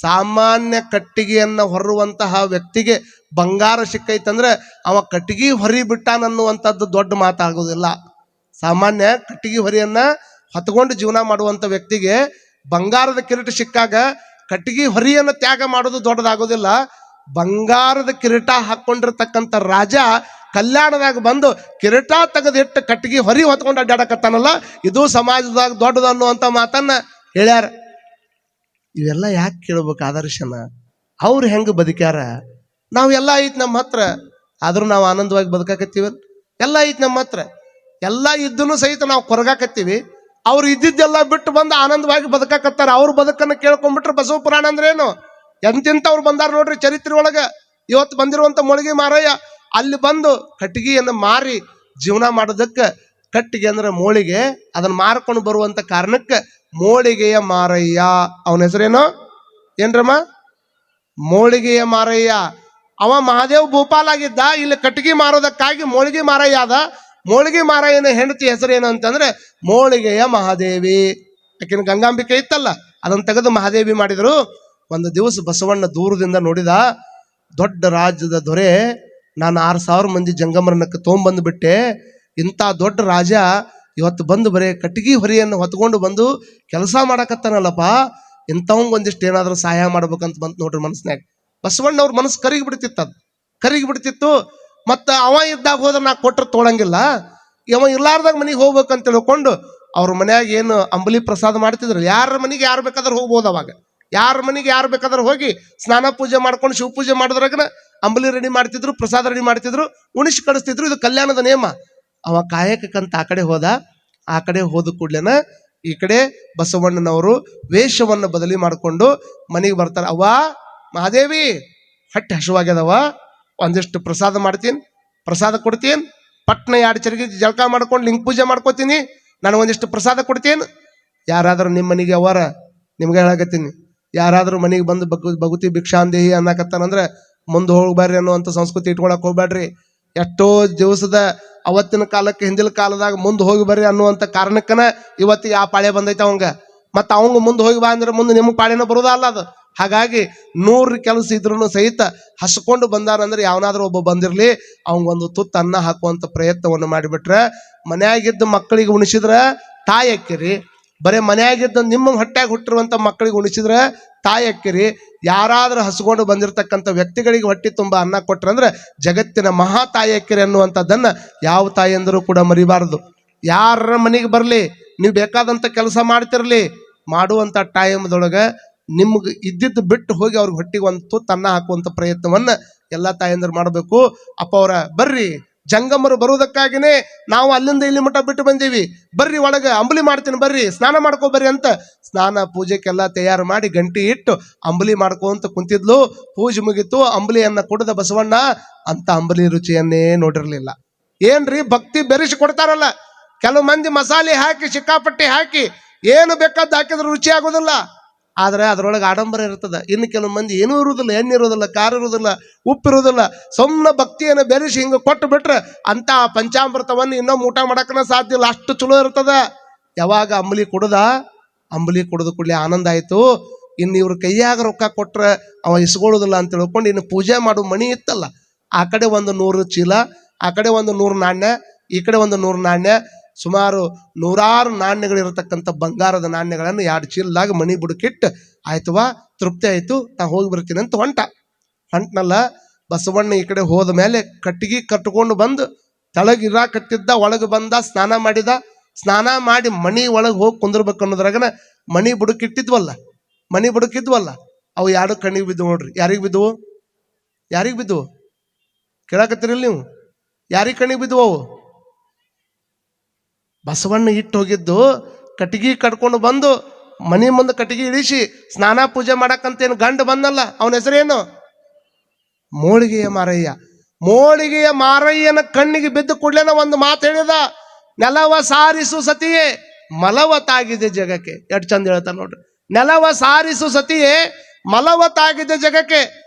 ಸಾಮಾನ್ಯ ಕಟ್ಟಿಗೆಯನ್ನು ಹೊರುವಂತಹ ವ್ಯಕ್ತಿಗೆ ಬಂಗಾರ ಸಿಕ್ಕೈತಂದ್ರೆ ಅವ ಕಟ್ಟಿಗೆ ಹೊರಿ ಬಿಟ್ಟಾನನ್ನುವಂಥದ್ದು ದೊಡ್ಡ ಮಾತಾಗೋದಿಲ್ಲ. ಸಾಮಾನ್ಯ ಕಟ್ಟಿಗೆ ಹೊರಿಯನ್ನ ಹೊತ್ಕೊಂಡು ಜೀವನ ಮಾಡುವಂಥ ವ್ಯಕ್ತಿಗೆ ಬಂಗಾರದ ಕಿರೀಟ ಸಿಕ್ಕಾಗ ಕಟ್ಟಿಗೆ ಹೊರಿಯನ್ನು ತ್ಯಾಗ ಮಾಡೋದು ದೊಡ್ಡದಾಗೋದಿಲ್ಲ. ಬಂಗಾರದ ಕಿರೀಟ ಹಾಕ್ಕೊಂಡಿರ್ತಕ್ಕಂಥ ರಾಜ ಕಲ್ಯಾಣದಾಗ ಬಂದು ಕಿರೀಟ ತೆಗೆದಿಟ್ಟು ಕಟ್ಟಿಗೆ ಹೊರಿ ಹೊತ್ಕೊಂಡು ಅಡ್ಡಾಡಕತ್ತಾನಲ್ಲ, ಇದು ಸಮಾಜದಾಗ ದೊಡ್ಡದು ಅನ್ನುವಂಥ ಮಾತನ್ನ ಹೇಳ್ಯಾರ. ಇವೆಲ್ಲ ಯಾಕೆ ಕೇಳ್ಬೇಕು ಆದರ್ಶನ? ಅವ್ರು ಹೆಂಗೆ ಬದುಕ್ಯಾರ, ನಾವು ಎಲ್ಲ ಐತಿ ನಮ್ಮ ಹತ್ರ, ಆದ್ರೂ ನಾವು ಆನಂದವಾಗಿ ಬದುಕಾಕತ್ತೀವಿ. ಎಲ್ಲ ಐತಿ ನಮ್ಮ ಹತ್ರ, ಎಲ್ಲ ಇದ್ದೂ ಸಹಿತ ನಾವು ಕೊರಗಾಕತ್ತೀವಿ. ಅವ್ರು ಇದ್ದಿದ್ದೆಲ್ಲ ಬಿಟ್ಟು ಬಂದು ಆನಂದವಾಗಿ ಬದುಕಾಕತ್ತಾರ. ಅವ್ರ ಬದುಕನ್ನು ಕೇಳ್ಕೊಂಡ್ಬಿಟ್ರೆ ಬಸವ ಪುರಾಣ ಅಂದ್ರೆ ಏನು? ಎಂತೆಂಥವ್ರು ಬಂದಾರ ನೋಡ್ರಿ ಚರಿತ್ರೆ ಒಳಗೆ. ಇವತ್ತು ಬಂದಿರುವಂಥ ಮೊಳಗಿ ಮಾರಯ್ಯ ಅಲ್ಲಿ ಬಂದು ಕಟ್ಟಿಗೆಯನ್ನು ಮಾರಿ ಜೀವನ ಮಾಡೋದಕ್ಕೆ ಕಟ್ಟಿಗೆ ಅಂದ್ರೆ ಮೋಳಿಗೆ, ಅದನ್ನ ಮಾರ್ಕೊಂಡು ಬರುವಂತ ಕಾರಣಕ್ಕೆ ಮೋಳಿಗೆಯ ಮಾರಯ್ಯ. ಅವನ ಹೆಸರೇನು ಏನ್ರಮ್ಮ? ಮೋಳಿಗೆಯ ಮಾರಯ್ಯ. ಅವ ಮಹಾದೇವ್ ಭೂಪಾಲಾಗಿದ್ದ, ಇಲ್ಲಿ ಕಟ್ಟಿಗೆ ಮಾರೋದಕ್ಕಾಗಿ ಮೋಳಿಗೆ ಮಾರಯ್ಯ ಆದ. ಮೋಳಿಗೆ ಮಾರಯ್ಯನ ಹೆಂಡತಿ ಹೆಸರೇನು ಅಂತಂದ್ರೆ ಮೋಳಿಗೆಯ ಮಹಾದೇವಿ. ಯಾಕೆಂದ್ರೆ ಗಂಗಾಂಬಿಕೆ ಇತ್ತಲ್ಲ, ಅದನ್ನ ತೆಗೆದು ಮಹಾದೇವಿ ಮಾಡಿದ್ರು. ಒಂದು ದಿವಸ ಬಸವಣ್ಣ ದೂರದಿಂದ ನೋಡಿದ, ದೊಡ್ಡ ರಾಜ್ಯದ ದೊರೆ, ನಾನು 6,000 ಮಂದಿ ಜಂಗಮರನ್ನಕ್ಕೆ ತೊಗೊಂಬಂದು ಬಿಟ್ಟೆ. ಇಂಥ ದೊಡ್ಡ ರಾಜ ಇವತ್ತು ಬಂದು ಬರೀ ಕಟ್ಟಿಗೆ ಹೊರಿಯನ್ನು ಹೊತ್ಕೊಂಡು ಬಂದು ಕೆಲಸ ಮಾಡಕತ್ತಾನಲ್ಲಪ್ಪ, ಇಂಥವಂಗೆ ಒಂದಿಷ್ಟು ಏನಾದರೂ ಸಹಾಯ ಮಾಡ್ಬೇಕಂತ ಬಂತು ನೋಡ್ರಿ ಮನಸ್ಸಿನಾಗ. ಬಸವಣ್ಣವ್ರ ಮನಸ್ಸು ಕರಿಗಿ ಬಿಡ್ತಿತ್ತು, ಅದು ಕರಿಗಿ ಬಿಡ್ತಿತ್ತು. ಮತ್ತು ಅವ ಇದ್ದಾಗ ಹೋದ್ರೆ ನಾ ಕೊಟ್ಟರೆ ತೊಗೊಳಂಗಿಲ್ಲ, ಅವ ಇರ್ಲಾರ್ದಾಗ ಮನೆಗೆ ಹೋಗ್ಬೇಕಂತ ತಿಳ್ಕೊಂಡು ಅವ್ರ ಮನ್ಯಾಗ ಏನು ಅಂಬಲಿ ಪ್ರಸಾದ ಮಾಡ್ತಿದ್ರು, ಯಾರ ಮನೆಗೆ ಯಾರು ಬೇಕಾದ್ರೆ ಹೋಗ್ಬೋದು. ಅವಾಗ ಯಾರ ಮನೆಗೆ ಯಾರು ಬೇಕಾದ್ರೆ ಹೋಗಿ ಸ್ನಾನ ಪೂಜೆ ಮಾಡ್ಕೊಂಡು ಶಿವ ಪೂಜೆ ಮಾಡಿದ್ರಾಗನ ಅಂಬಲಿ ರೆಡಿ ಮಾಡ್ತಿದ್ರು, ಪ್ರಸಾದ ರೆಡಿ ಮಾಡ್ತಿದ್ರು, ಉಣಿಸಿ ಕಳಿಸ್ತಿದ್ರು. ಇದು ಕಲ್ಯಾಣದ ನಿಯಮ. ಅವ ಕಾಯಕಕ್ಕಂತ ಆ ಕಡೆ ಹೋದ. ಆ ಕಡೆ ಹೋದ ಕೂಡ್ಲೇನ ಈ ಕಡೆ ಬಸವಣ್ಣನವರು ವೇಷವನ್ನು ಬದಲಿ ಮಾಡಿಕೊಂಡು ಮನೆಗೆ ಬರ್ತಾರೆ. ಅವ್ವ ಮಹಾದೇವಿ, ಹೊಟ್ಟೆ ಹಸುವಾಗ್ಯದವ, ಒಂದಿಷ್ಟು ಪ್ರಸಾದ ಮಾಡ್ತೀನಿ, ಪ್ರಸಾದ ಕೊಡ್ತೀನಿ, ಪಟ್ನ 2 ಚರಿಗೆ ಜಳಕ ಮಾಡ್ಕೊಂಡು ಲಿಂಗ ಪೂಜೆ ಮಾಡ್ಕೋತೀನಿ, ನನಗೊಂದಿಷ್ಟು ಪ್ರಸಾದ ಕೊಡ್ತೀನಿ. ಯಾರಾದರೂ ನಿಮ್ಮ ಮನೆಗೆ ಅವರ, ನಿಮ್ಗೆ ಹೇಳಕತ್ತೀನಿ, ಯಾರಾದರೂ ಮನೆಗೆ ಬಂದು ಭಗವತಿ ಭಿಕ್ಷಾಂದೇಹಿ ಅನ್ನಕತ್ತಾನಂದ್ರೆ ಮುಂದೆ ಹೋಗ್ಬಾರ್ರಿ ಅನ್ನುವಂಥ ಸಂಸ್ಕೃತಿ ಇಟ್ಕೊಳಕ್ ಹೋಗ್ಬೇಡ್ರಿ. ಎಷ್ಟೋ ದಿವಸದ ಅವತ್ತಿನ ಕಾಲಕ್ಕೆ ಹಿಂದಿನ ಕಾಲದಾಗ ಮುಂದೆ ಹೋಗಿ ಬರ್ರಿ ಅನ್ನುವಂಥ ಕಾರಣಕ್ಕನ ಇವತ್ತಿಗೆ ಆ ಪಾಳೆ ಬಂದೈತೆ ಅವಂಗ. ಮತ್ತು ಅವಂಗ ಮುಂದೆ ಹೋಗಿ ಬಾ ಅಂದ್ರೆ ಮುಂದೆ ನಿಮಗೆ ಪಾಳೆನೂ ಬರೋದಲ್ಲ ಅದು. ಹಾಗಾಗಿ 100 ಕೆಲಸ ಇದ್ರೂ ಸಹಿತ ಹಸ್ಕೊಂಡು ಬಂದಾರಂದ್ರೆ ಯಾವನಾದ್ರೂ ಒಬ್ಬ ಬಂದಿರಲಿ, ಅವಂಗೊಂದು ತುತ್ತು ಅನ್ನ ಹಾಕುವಂಥ ಪ್ರಯತ್ನವನ್ನು ಮಾಡಿಬಿಟ್ರೆ, ಮನೆಯಾಗಿದ್ದ ಮಕ್ಕಳಿಗೆ ಉಣಿಸಿದ್ರೆ ತಾಯಿ ಅಕ್ಕಿರಿ, ಬರೀ ಮನೆಯಾಗಿದ್ದ ನಿಮ್ಮ ಹೊಟ್ಟೆಗೆ ಹುಟ್ಟಿರುವಂಥ ಮಕ್ಕಳಿಗೆ ಉಣಿಸಿದ್ರೆ ತಾಯಿ ಅಕ್ಕಿರಿ. ಯಾರಾದ್ರೂ ಹಸ್ಕೊಂಡು ಬಂದಿರತಕ್ಕಂಥ ವ್ಯಕ್ತಿಗಳಿಗೆ ಹೊಟ್ಟೆ ತುಂಬ ಅನ್ನ ಕೊಟ್ರಂದ್ರೆ ಜಗತ್ತಿನ ಮಹಾ ತಾಯಿ ಅಕ್ಕಿರಿ ಅನ್ನುವಂಥದ್ದನ್ನ ಯಾವ ತಾಯಿ ಅಂದರೂ ಕೂಡ ಮರಿಬಾರದು. ಯಾರ ಮನೆಗೆ ಬರಲಿ, ನೀವು ಬೇಕಾದಂಥ ಕೆಲಸ ಮಾಡ್ತಿರಲಿ, ಮಾಡುವಂಥ ಟೈಮ್ದೊಳಗೆ ನಿಮ್ಗೆ ಇದ್ದಿದ್ದು ಬಿಟ್ಟು ಹೋಗಿ ಅವ್ರಿಗೆ ಹೊಟ್ಟಿಗೆ ಒಂದು ತುತ್ತು ಅನ್ನ ಹಾಕುವಂಥ ಪ್ರಯತ್ನವನ್ನ ಎಲ್ಲ ತಾಯಂದರು ಮಾಡಬೇಕು. ಅಪ್ಪ ಅವರ ಬರ್ರಿ, ಜಂಗಮರು ಬರುವುದಕ್ಕಾಗಿನೇ ನಾವು ಅಲ್ಲಿಂದ ಇಲ್ಲಿ ಮಠ ಬಿಟ್ಟು ಬಂದೀವಿ, ಬರ್ರಿ ಒಳಗೆ ಅಂಬಲಿ ಮಾಡ್ತೀನಿ, ಬರ್ರಿ ಸ್ನಾನ ಮಾಡ್ಕೊ ಬರ್ರಿ ಅಂತ ಸ್ನಾನ ಪೂಜೆಗೆಲ್ಲ ತಯಾರು ಮಾಡಿ ಗಂಟಿ ಇಟ್ಟು ಅಂಬಲಿ ಮಾಡ್ಕೊಂತ ಕುಂತಿದ್ಲು. ಪೂಜೆ ಮುಗಿತು, ಅಂಬಲಿಯನ್ನ ಕುಡಿದ ಬಸವಣ್ಣ ಅಂತ ಅಂಬಲಿ ರುಚಿಯನ್ನೇ ನೋಡಿರ್ಲಿಲ್ಲ. ಏನ್ರಿ ಭಕ್ತಿ ಬೆರೆಸಿ ಕೊಡ್ತಾರಲ್ಲ, ಕೆಲವು ಮಂದಿ ಮಸಾಲೆ ಹಾಕಿ ಸಿಕ್ಕಾಪಟ್ಟಿ ಹಾಕಿ ಏನು ಬೇಕಾದ್ದು ಹಾಕಿದ್ರೆ ರುಚಿ ಆಗೋದಿಲ್ಲ, ಆದರೆ ಅದರೊಳಗೆ ಆಡಂಬರ ಇರ್ತದೆ. ಇನ್ನು ಕೆಲವು ಮಂದಿ ಏನೂ ಇರುವುದಿಲ್ಲ, ಎಣ್ಣೆ ಇರೋದಿಲ್ಲ, ಖಾರ ಇರೋದಿಲ್ಲ, ಉಪ್ಪಿರೋದಿಲ್ಲ, ಸುಮ್ಮನೆ ಭಕ್ತಿಯನ್ನು ಬೆರೆಸಿ ಹಿಂಗೆ ಕೊಟ್ಟು ಬಿಟ್ರೆ ಅಂತ ಪಂಚಾಮೃತವನ್ನು ಇನ್ನೊಮ್ಮೆ ಊಟ ಮಾಡಕ್ಕನ ಸಾಧ್ಯ ಇಲ್ಲ, ಅಷ್ಟು ಚಲೋ ಇರ್ತದ. ಯಾವಾಗ ಅಂಬಲಿ ಕುಡಿದು ಕೂಡಲೇ ಆನಂದ ಆಯಿತು. ಇನ್ನು ಇವ್ರ ಕೈಯಾಗ ರೊಕ್ಕ ಕೊಟ್ರೆ ಅವ ಇಸ್ಕೊಳ್ಳೋದಿಲ್ಲ ಅಂತ ತಿಳ್ಕೊಂಡು ಇನ್ನು ಪೂಜೆ ಮಾಡೋ ಮಣಿ ಇತ್ತಲ್ಲ, ಆ ಕಡೆ ಒಂದು 100 ಚೀಲ, ಆ ಕಡೆ ಒಂದು 100 ನಾಣ್ಯ, ಈ ಕಡೆ ಒಂದು 100 ನಾಣ್ಯ, ಸುಮಾರು 100 ನಾಣ್ಯಗಳಿರತಕ್ಕಂಥ ಬಂಗಾರದ ನಾಣ್ಯಗಳನ್ನು 2 ಚೀಲದಾಗ ಮಣಿ ಬುಡಕಿಟ್ಟು, ಆಯ್ತವಾ ತೃಪ್ತಿ ಆಯಿತು, ನಾ ಹೋಗಿ ಬರ್ತೀನಿ ಅಂತ ಹೊಂಟನಲ್ಲ. ಬಸವಣ್ಣ ಈ ಕಡೆ ಹೋದ ಮೇಲೆ ಕಟ್ಟಿಗೆ ಕಟ್ಕೊಂಡು ಬಂದು ತೆಳಗಿರ ಕಟ್ಟಿದ್ದ, ಒಳಗೆ ಬಂದ, ಸ್ನಾನ ಮಾಡಿದ. ಸ್ನಾನ ಮಾಡಿ ಮಣಿ ಒಳಗೆ ಹೋಗಿ ಕುಂದಿರ್ಬೇಕು ಅನ್ನೋದ್ರಾಗನ ಮಣಿ ಬುಡಕಿಟ್ಟಿದ್ವಲ್ಲ, ಅವು 2 ಕಣ್ಣಿಗೆ ಬಿದ್ದು ನೋಡ್ರಿ. ಯಾರಿಗೆ ಬಿದ್ದವು ಕೇಳಕತ್ತೀರಿಲ್ಲ ನೀವು? ಯಾರಿಗೆ ಕಣ್ಣಿಗೆ ಬಿದ್ದವು ಅವು? ಬಸವಣ್ಣ ಇಟ್ಟು ಹೋಗಿದ್ದು ಕಟ್ಟಿಗೆ ಕಟ್ಕೊಂಡು ಬಂದು ಮನೆ ಮುಂದೆ ಕಟ್ಟಿಗೆ ಇಳಿಸಿ ಸ್ನಾನ ಪೂಜೆ ಮಾಡಕ್ಕಂತೇನು ಗಂಡು ಬಂದಲ್ಲ, ಅವನ ಹೆಸರೇನು? ಮೋಳಿಗೆಯ ಮಾರಯ್ಯ. ಮೋಳಿಗೆಯ ಮಾರಯ್ಯನ ಕಣ್ಣಿಗೆ ಬಿದ್ದು ಕೂಡಲೇನ ಒಂದು ಮಾತು ಹೇಳಿದ, ನೆಲವ ಸಾರಿಸು ಸತಿಯೇ ಮಲವ ತಾಗಿದೆ ಜಗಕ್ಕೆ. ಎಷ್ಟು ಚಂದ ಹೇಳ್ತಾನೆ ನೋಡ್ರಿ. ನೆಲವ ಸಾರಿಸು ಸತಿಯೇ ಮಲವ ತಾಗಿದೆ ಜಗಕ್ಕೆ.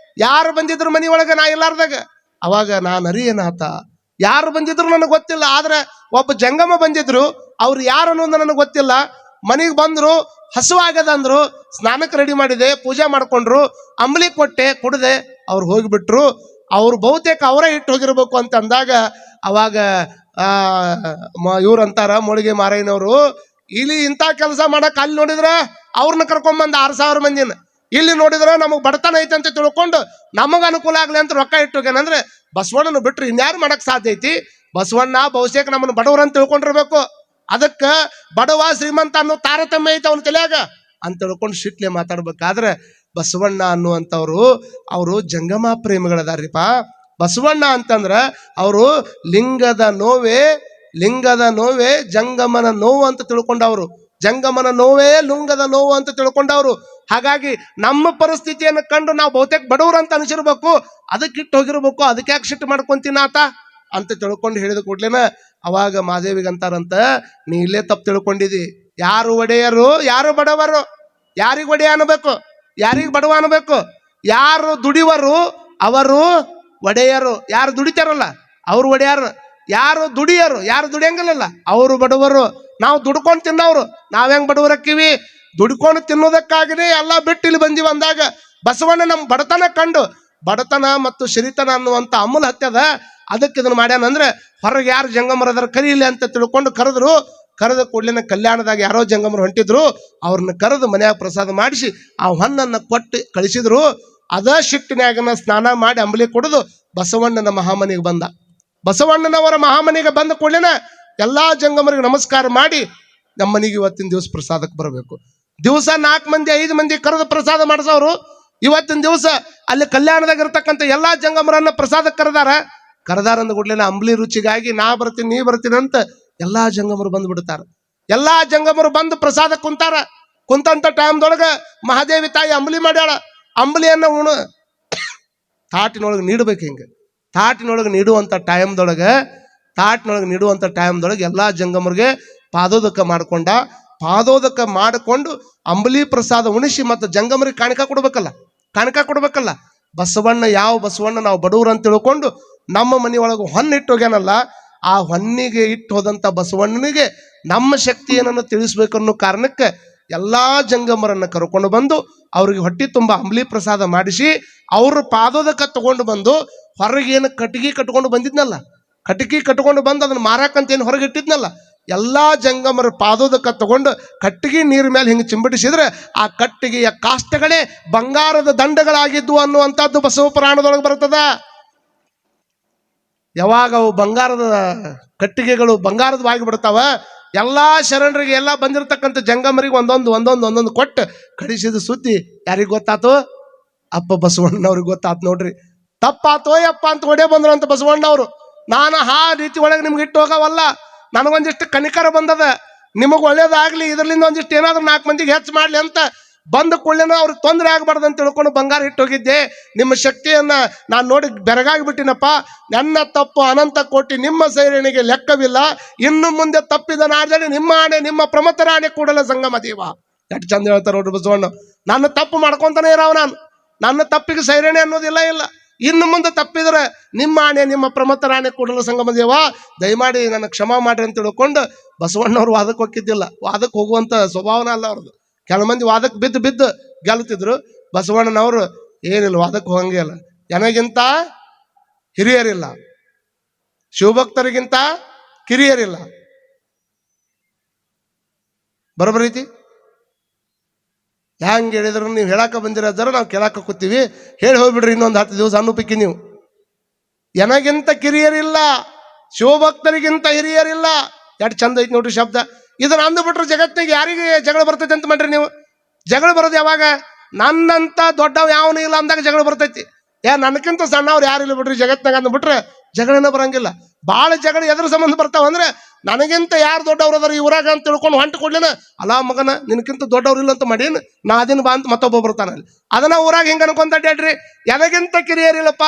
ಯಾರು ಬಂದಿದ್ರು ಮನಿ ಒಳಗೆ ನಾ ಇಲ್ಲಾರ್ದಾಗ, ಅವಾಗ ನಾನು ಅರಿಯನಾಥ. ಯಾರು ಬಂದಿದ್ರು ನನಗೆ ಗೊತ್ತಿಲ್ಲ, ಆದ್ರೆ ಒಬ್ಬ ಜಂಗಮ ಬಂದಿದ್ರು, ಅವ್ರು ಯಾರು ಅನ್ನೋದು ನನಗೆ ಗೊತ್ತಿಲ್ಲ. ಮನೆಗೆ ಬಂದ್ರು, ಹಸುವಾಗದ ಅಂದ್ರು, ಸ್ನಾನಕ್ಕೆ ರೆಡಿ ಮಾಡಿದೆ, ಪೂಜೆ ಮಾಡ್ಕೊಂಡ್ರು, ಅಂಬಲಿ ಕೊಟ್ಟೆ, ಕುಡ್ದೆ, ಅವ್ರು ಹೋಗಿಬಿಟ್ರು. ಅವ್ರು ಬಹುತೇಕ ಅವರೇ ಇಟ್ಟು ಹೋಗಿರ್ಬೇಕು ಅಂತ ಅಂದಾಗ ಅವಾಗ ಇವ್ರು ಅಂತಾರ, ಮೋಳಿಗೆ ಮಾರಯ್ಯನವರು, ಇಲ್ಲಿ ಇಂಥ ಕೆಲಸ ಮಾಡಕ್ಕೆ ಅಲ್ಲಿ ನೋಡಿದ್ರೆ ಅವ್ರನ್ನ ಕರ್ಕೊಂಬಂದ 6,000 ಮಂದಿನ, ಇಲ್ಲಿ ನೋಡಿದ್ರೆ ನಮಗೆ ಬಡತನ ಐತೆ ಅಂತ ತಿಳ್ಕೊಂಡು ನಮಗೆ ಅನುಕೂಲ ಆಗಲಿ ಅಂತ ರೊಕ್ಕ ಇಟ್ಟೋಗೇನಂದ್ರೆ ಬಸವಣ್ಣನ ಬಿಟ್ರೆ ಇನ್ಯಾರು ಮಾಡಕ್ ಸಾಧ್ಯ ಐತಿ? ಬಸವಣ್ಣ ಬಹುಶೇಕ ನಮ್ಮನ್ನು ಬಡವರು ಅಂತ ತಿಳ್ಕೊಂಡಿರ್ಬೇಕು. ಅದಕ್ಕೆ ಬಡವ ಶ್ರೀಮಂತ ಅನ್ನೋ ತಾರತಮ್ಯ ಐತೆ ಅವನ ತಲೆಯಾಗ ಅಂತ ತಿಳ್ಕೊಂಡು ಶಿಟ್ಲೆ ಮಾತಾಡ್ಬೇಕಾದ್ರೆ ಬಸವಣ್ಣ ಅನ್ನುವಂಥವ್ರು ಅವರು ಜಂಗಮ ಪ್ರೇಮಿಗಳದಾರಿಪ್ಪ. ಬಸವಣ್ಣ ಅಂತಂದ್ರೆ ಅವರು ಲಿಂಗದ ನೋವೇ ಜಂಗಮನ ನೋವು ಅಂತ ತಿಳ್ಕೊಂಡವ್ರು, ಜಂಗಮನ ನೋವೇ ಲಿಂಗದ ನೋವು ಅಂತ ತಿಳ್ಕೊಂಡವ್ರು. ಹಾಗಾಗಿ ನಮ್ಮ ಪರಿಸ್ಥಿತಿಯನ್ನು ಕಂಡು ನಾವು ಬಹುತೇಕ ಬಡವರು ಅಂತ ಅನಿಸಿರ್ಬೇಕು, ಅದಕ್ಕಿಟ್ಟು ಹೋಗಿರ್ಬೇಕು. ಅದಕ್ಕೆ ಯಾಕೆ ಸಿಟ್ಟು ಮಾಡ್ಕೊಂತೀನಿ ಆತ? ಅಂತ ತಿಳ್ಕೊಂಡು ಹೇಳಿದ ಕೂಡ್ಲೇನ ಅವಾಗ ಮಾದೇವಿಗೆ ಅಂತಾರಂತ, ನೀ ಇಲ್ಲೇ ತಪ್ಪು ತಿಳ್ಕೊಂಡಿದಿ. ಯಾರು ಒಡೆಯರು, ಯಾರು ಬಡವರು? ಯಾರಿಗೆ ಒಡೆಯ ಅನ್ಬೇಕು, ಯಾರಿಗೆ ಬಡವ ಅನ್ಬೇಕು? ಯಾರು ದುಡಿವರು ಅವರು ಒಡೆಯರು, ಯಾರು ದುಡಿತಾರಲ್ಲ ಅವ್ರು ಒಡೆಯರು. ಯಾರು ದುಡಿಯರು, ಯಾರು ದುಡಿಯಂಗಿಲ್ಲಲ್ಲ ಅವರು ಬಡವರು. ನಾವು ದುಡ್ಕೊಂಡು ತಿನ್ನೋರು, ನಾವ್ ಹೆಂಗ್ ಬಡವರಕ್ಕಿವಿ? ದುಡ್ಕೊಂಡು ತಿನ್ನೋದಕ್ಕಾಗಿನೇ ಎಲ್ಲ ಬಿಟ್ಟು ಇಲ್ಲಿ ಬಂದಿವಿ ಅಂದಾಗ ಬಸವಣ್ಣ ನಮ್ಮ ಬಡತನ ಕಂಡು, ಬಡತನ ಮತ್ತು ಸಿರಿತನ ಅನ್ನುವಂಥ ಅಮೂಲ್ ಹತ್ಯದ, ಅದಕ್ಕೆ ಇದನ್ನ ಮಾಡ್ಯಾನಂದ್ರೆ ಹೊರಗೆ ಯಾರು ಜಂಗಮರದಾರ ಕರೀಲಿ ಅಂತ ತಿಳ್ಕೊಂಡು ಕರೆದ್ರು. ಕರೆದ ಕೂಡಲಿನ ಕಲ್ಯಾಣದಾಗ ಯಾರೋ ಜಂಗಮರು ಹೊಂಟಿದ್ರು, ಅವ್ರನ್ನ ಕರೆದು ಮನ್ಯಾಗ ಪ್ರಸಾದ ಮಾಡಿಸಿ ಆ ಹೊನ್ನನ್ನು ಕೊಟ್ಟು ಕಳಿಸಿದ್ರು. ಅದ ಶಿಟ್ಟಿನ್ಯಾಗನ ಸ್ನಾನ ಮಾಡಿ ಅಂಬಲಿ ಕುಡಿದು ಬಸವಣ್ಣನ ಮಹಾಮನಿಗೆ ಬಂದ. ಬಸವಣ್ಣನವರ ಮಹಾಮನಿಗೆ ಬಂದ ಕೂಡಲಿನ ಎಲ್ಲಾ ಜಂಗಮರಿಗೆ ನಮಸ್ಕಾರ ಮಾಡಿ ನಮ್ಮ ಮನೆಗೆ ಇವತ್ತಿನ ದಿವಸ ಪ್ರಸಾದಕ್ಕೆ ಬರಬೇಕು. ದಿವಸ 4 ಮಂದಿ 5 ಮಂದಿ ಕರೆದು ಪ್ರಸಾದ ಮಾಡಿಸೋರು ಇವತ್ತಿನ ದಿವಸ ಅಲ್ಲಿ ಕಲ್ಯಾಣದಾಗ ಇರ್ತಕ್ಕಂಥ ಎಲ್ಲಾ ಜಂಗಮರನ್ನ ಪ್ರಸಾದಕ್ಕೆ ಕರೆದಾರಂದ ಕೂಡಲಿನ ಅಂಬ್ಲಿ ರುಚಿಗಾಗಿ ನಾ ಬರ್ತೀನಿ ನೀ ಬರ್ತೀನಿ ಅಂತ ಎಲ್ಲಾ ಜಂಗಮರು ಬಂದು ಬಿಡ್ತಾರ. ಎಲ್ಲಾ ಜಂಗಮರು ಬಂದು ಪ್ರಸಾದ ಕುಂತಂತ ಟೈಮ್ದೊಳಗ ಮಹಾದೇವಿ ತಾಯಿ ಅಂಬ್ಲಿ ಮಾಡ್ಯಾಳ. ಅಂಬ್ಲಿಯನ್ನ ತಾಟಿನೊಳಗೆ ನೀಡ್ಬೇಕು. ಹಿಂಗೆ ತಾಟಿನೊಳಗೆ ನೀಡುವಂಥ ಟೈಮ್ದೊಳಗೆ ಎಲ್ಲಾ ಜಂಗಮರಿಗೆ ಪಾದೋದಕ ಮಾಡಿಕೊಂಡು ಅಂಬಲಿ ಪ್ರಸಾದ ಉಣಿಸಿ ಮತ್ತು ಜಂಗಮರಿಗೆ ಕಾಣಿಕ ಕೊಡ್ಬೇಕಲ್ಲ. ಬಸವಣ್ಣ ನಾವು ಬಡವರು ಅಂತ ತಿಳ್ಕೊಂಡು ನಮ್ಮ ಮನೆಯೊಳಗೆ ಹೊನ್ನಿಟ್ಟು ಹೋಗ್ಯಾನಲ್ಲ, ಆ ಹೊನ್ನಿಗೆ ಇಟ್ಟು ಹೋದಂಥ ಬಸವಣ್ಣನಿಗೆ ನಮ್ಮ ಶಕ್ತಿ ಏನನ್ನು ತಿಳಿಸ್ಬೇಕನ್ನೋ ಕಾರಣಕ್ಕೆ ಎಲ್ಲಾ ಜಂಗಮರನ್ನ ಕರ್ಕೊಂಡು ಬಂದು ಅವ್ರಿಗೆ ಹೊಟ್ಟೆ ತುಂಬ ಅಂಬಲಿ ಪ್ರಸಾದ ಮಾಡಿಸಿ ಅವ್ರ ಪಾದೋದಕ ತಗೊಂಡು ಬಂದು ಹೊರಗೇನು ಕಟ್ಟಿಗೆ ಕಟ್ಕೊಂಡು ಬಂದಿದ್ನಲ್ಲ, ಕಟ್ಟಿಗೆ ಕಟ್ಕೊಂಡು ಬಂದು ಅದನ್ನ ಮಾರಾಕಂತೇನು ಹೊರಗೆ ಇಟ್ಟಿದ್ನಲ್ಲ, ಎಲ್ಲಾ ಜಂಗಮರ ಪಾದೋದಕ ತಗೊಂಡು ಕಟ್ಟಿಗೆ ನೀರ ಮೇಲೆ ಹಿಂಗೆ ಚಿಂಬಡಿಸಿದ್ರೆ ಆ ಕಟ್ಟಿಗೆಯ ಕಾಷ್ಟಗಳೇ ಬಂಗಾರದ ದಂಡಗಳಾಗಿದ್ವು ಅನ್ನುವಂಥದ್ದು ಬಸವ ಪುರಾಣದೊಳಗೆ ಬರ್ತದ. ಯಾವಾಗ ಅವು ಬಂಗಾರದ ಕಟ್ಟಿಗೆಗಳು ಬಂಗಾರದವಾಗಿ ಬಿಡ್ತಾವ, ಎಲ್ಲಾ ಶರಣರಿಗೆ ಎಲ್ಲ ಬಂದಿರತಕ್ಕಂಥ ಜಂಗಮರಿಗೆ ಒಂದೊಂದು ಕೊಟ್ಟು ಕಡಿಸಿದ ಸುದ್ದಿ ಯಾರಿಗೆ ಗೊತ್ತಾತು? ಅಪ್ಪ ಬಸವಣ್ಣನವ್ರಿಗೆ ಗೊತ್ತಾತು ನೋಡ್ರಿ. ತಪ್ಪಾತೋ ಯಪ್ಪ ಅಂತ ಹೊಡೆ ಬಂದ್ರು ಅಂತ ಬಸವಣ್ಣವ್ರು. ನಾನು ಆ ರೀತಿ ಒಳಗೆ ನಿಮ್ಗೆ ಇಟ್ಟು ಹೋಗವಲ್ಲ, ನನಗೊಂದಿಷ್ಟು ಕನಿಕರ ಬಂದದ, ನಿಮಗೆ ಒಳ್ಳೇದಾಗ್ಲಿ, ಇದರಿಂದ ಒಂದಿಷ್ಟು ಏನಾದ್ರು 4 ಮಂದಿಗೆ ಹೆಚ್ಚು ಮಾಡ್ಲಿ ಅಂತ ಬಂದ ಕೊಳ್ಳೇನ ಅವ್ರಿಗೆ ತೊಂದರೆ ಆಗ್ಬಾರ್ದು ಅಂತ ತಿಳ್ಕೊಂಡು ಬಂಗಾರ ಇಟ್ಟು ಹೋಗಿದ್ದೆ. ನಿಮ್ಮ ಶಕ್ತಿಯನ್ನ ನಾನು ನೋಡಿ ಬೆರಗಾಗಿ ಬಿಟ್ಟಿನಪ್ಪ. ನನ್ನ ತಪ್ಪು ಅನಂತ ಕೋಟಿ, ನಿಮ್ಮ ಸೈರಣೆಗೆ ಲೆಕ್ಕವಿಲ್ಲ. ಇನ್ನು ಮುಂದೆ ತಪ್ಪಿದ ನಾಡದಲ್ಲಿ ನಿಮ್ಮ ಆಣೆ, ನಿಮ್ಮ ಪ್ರಮಥರ ಆಣೆ ಕೂಡಲ ಸಂಗಮ ದೇವ. ಎಷ್ಟು ಚಂದ ಹೇಳ್ತಾರೆ ನೋಡ್ರಿ ಬಸವಣ್ಣ. ನನ್ನ ತಪ್ಪು ಮಾಡ್ಕೊಂತಾನೆ ಇರಾವ, ನನ್ನ ತಪ್ಪಿಗೆ ಸೈರಣೆ ಅನ್ನೋದಿಲ್ಲ. ಇನ್ನು ಮುಂದೆ ತಪ್ಪಿದ್ರೆ ನಿಮ್ಮ ಆಣೆ, ನಿಮ್ಮ ಪ್ರಮಥರ ಆಣೆ ಕೂಡಲ ಸಂಗಮ ದೇವ, ದಯಮಾಡಿ ನನ್ನ ಕ್ಷಮಾ ಮಾಡ್ರಿ ಅಂತ ತಿಳ್ಕೊಂಡು ಬಸವಣ್ಣವ್ರು ವಾದಕ್ಕೆ ಹೋಗಿದ್ದಿಲ್ಲ. ವಾದಕ್ಕೆ ಹೋಗುವಂತ ಸ್ವಭಾವನ ಅಲ್ಲ ಅವ್ರದ್ದು. ಕೆಲವು ಮಂದಿ ವಾದಕ್ಕೆ ಬಿದ್ದು ಗೆಲ್ತಿದ್ರು. ಬಸವಣ್ಣನವರು ಏನಿಲ್ಲ, ವಾದಕ್ಕೆ ಹೋಗಂಗೆ ಇಲ್ಲ. ನನಗಿಂತ ಹಿರಿಯರಿಲ್ಲ, ಶಿವಭಕ್ತರಿಗಿಂತ ಕಿರಿಯರಿಲ್ಲ. ಬರೋಬರೀತಿ ಹೆಂಗೆ ಹೇಳಿದ್ರು ನೀವು ಹೇಳಾಕ ಬಂದಿರೋದಾರ ನಾವು ಕೇಳಾಕ ಕೂತೀವಿ, ಹೇಳಿ ಹೋಗ್ಬಿಡ್ರಿ ಇನ್ನೊಂದು 10 ದಿವಸ ಅನ್ನುಪಿಕ್ಕಿ ನೀವು. ನನಗಿಂತ ಕಿರಿಯರಿಲ್ಲ, ಶಿವಭಕ್ತರಿಗಿಂತ ಹಿರಿಯರಿಲ್ಲ. ಎಷ್ಟು ಚಂದ ಐತಿ ನೋಡ್ರಿ ಶಬ್ದ. ಇದನ್ನ ಅಂದುಬಿಟ್ರೆ ಜಗತ್ತಿಗೆ ಯಾರಿಗೆ ಜಗಳ ಬರ್ತೈತಿ ಅಂತ ಮಾಡ್ರಿ ನೀವು? ಜಗಳ ಬರೋದು ಯಾವಾಗ? ನನ್ನಂತ ದೊಡ್ಡವ್ ಯಾವನು ಇಲ್ಲ ಅಂದಾಗ ಜಗಳ ಬರ್ತೈತಿ. ನನಗಿಂತ ಸಣ್ಣವ್ರು ಯಾರಿಲ್ಲ ಬಿಡ್ರಿ ಜಗತ್ತಿನಾಗ ಅಂದ್ಬಿಟ್ರೆ ಜಗಳನ ಬರಂಗಿಲ್ಲ. ಭಾಳ ಜಗಳ ಎದ್ರ ಸಂಬಂಧ ಬರ್ತಾವ ಅಂದ್ರೆ ನನಗಿಂತ ಯಾರು ದೊಡ್ಡವ್ರು ಅದಾರ ಈ ಊರಾಗ ಅಂತ ತಿಳ್ಕೊಂಡು ಹೊಂಟು ಕೊಡ್ಲೇನ, ಅಲ್ಲ ಮಗನ ನಿನಗಿಂತ ದೊಡ್ಡವ್ರು ಇಲ್ಲ ಅಂತ ಮಾಡೇನು ನಾ ಅದಿನ ಬಾ ಅಂತ ಮತ್ತೊಬ್ಬ ಬರ್ತಾನಲ್ಲಿ. ಅದನ್ನ ಊರಾಗ ಹಿಂಗೆ ಅನ್ಕೊಂತ ಅಡ್ಯಾಡ್ರಿ. ಎದಗಿಂತ ಕಿರಿಯರಿಲ್ಲಪ್ಪ,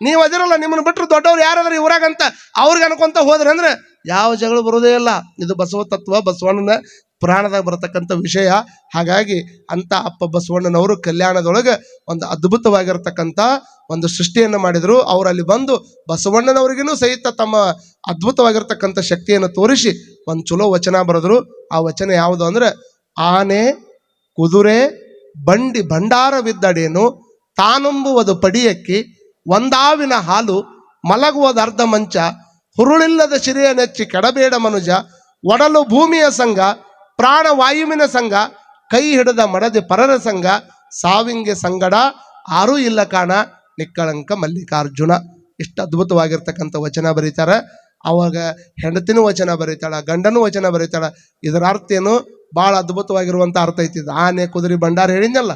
ನೀವು ಅದಿರಲ್ಲ, ನಿಮ್ಮನ್ನು ಬಿಟ್ಟರು ದೊಡ್ಡವ್ರು ಯಾರಾದ್ರೂ ಈ ಊರಾಗಂತ ಅವ್ರಿಗೆ ಅನ್ಕೊಂತ ಹೋದ್ರಿ ಅಂದ್ರೆ ಯಾವ ಜಗಳ ಬರೋದೇ ಇಲ್ಲ. ಇದು ಬಸವ ತತ್ವ, ಬಸವಣ್ಣನ ಪುರಾಣದಾಗ ಬರತಕ್ಕಂಥ ವಿಷಯ. ಹಾಗಾಗಿ ಅಂತ ಅಪ್ಪ ಬಸವಣ್ಣನವರು ಕಲ್ಯಾಣದೊಳಗೆ ಒಂದು ಅದ್ಭುತವಾಗಿರ್ತಕ್ಕಂಥ ಒಂದು ಸೃಷ್ಟಿಯನ್ನು ಮಾಡಿದ್ರು. ಅವರು ಅಲ್ಲಿ ಬಂದು ಬಸವಣ್ಣನವರಿಗೂ ಸಹಿತ ತಮ್ಮ ಅದ್ಭುತವಾಗಿರ್ತಕ್ಕಂಥ ಶಕ್ತಿಯನ್ನು ತೋರಿಸಿ ಒಂದು ಚಲೋ ವಚನ ಬರೆದ್ರು. ಆ ವಚನ ಯಾವುದು ಅಂದ್ರೆ, ಆನೆ ಕುದುರೆ ಬಂಡಿ ಭಂಡಾರವಿದ್ದಡೇನು ತಾನುಂಬುವುದು ಪಡಿಯಕ್ಕಿ, ಒಂದಾವಿನ ಹಾಲು ಮಲಗುವುದು ಅರ್ಧ ಮಂಚ, ಹುರುಳಿಲ್ಲದ ಶಿರೆಯ ನೆಚ್ಚಿ ಕೆಡಬೇಡ ಮನುಜ, ಒಡಲು ಭೂಮಿಯ ಸಂಘ ಪ್ರಾಣ ವಾಯುವಿನ ಸಂಘ, ಕೈ ಹಿಡಿದ ಮಡದಿ ಪರರ ಸಂಘ, ಸಾವಿಂಗೆ ಸಂಗಡ ಆರೂ ಇಲ್ಲ ಕಾಣ ನಿಕ್ಕಳಂಕ ಮಲ್ಲಿಕಾರ್ಜುನ. ಇಷ್ಟು ಅದ್ಭುತವಾಗಿರ್ತಕ್ಕಂಥ ವಚನ ಬರೀತಾರೆ. ಅವಾಗ ಹೆಂಡತಿನೂ ವಚನ ಬರೀತಾಳ, ಗಂಡನೂ ವಚನ ಬರೀತಾಳ. ಇದರ ಅರ್ಥ ಏನು? ಭಾಳ ಅದ್ಭುತವಾಗಿರುವಂಥ ಅರ್ಥ ಐತಿ. ಆನೆ ಕುದುರೆ ಭಂಡಾರ ಹೇಳಿದ್ನಲ್ಲ,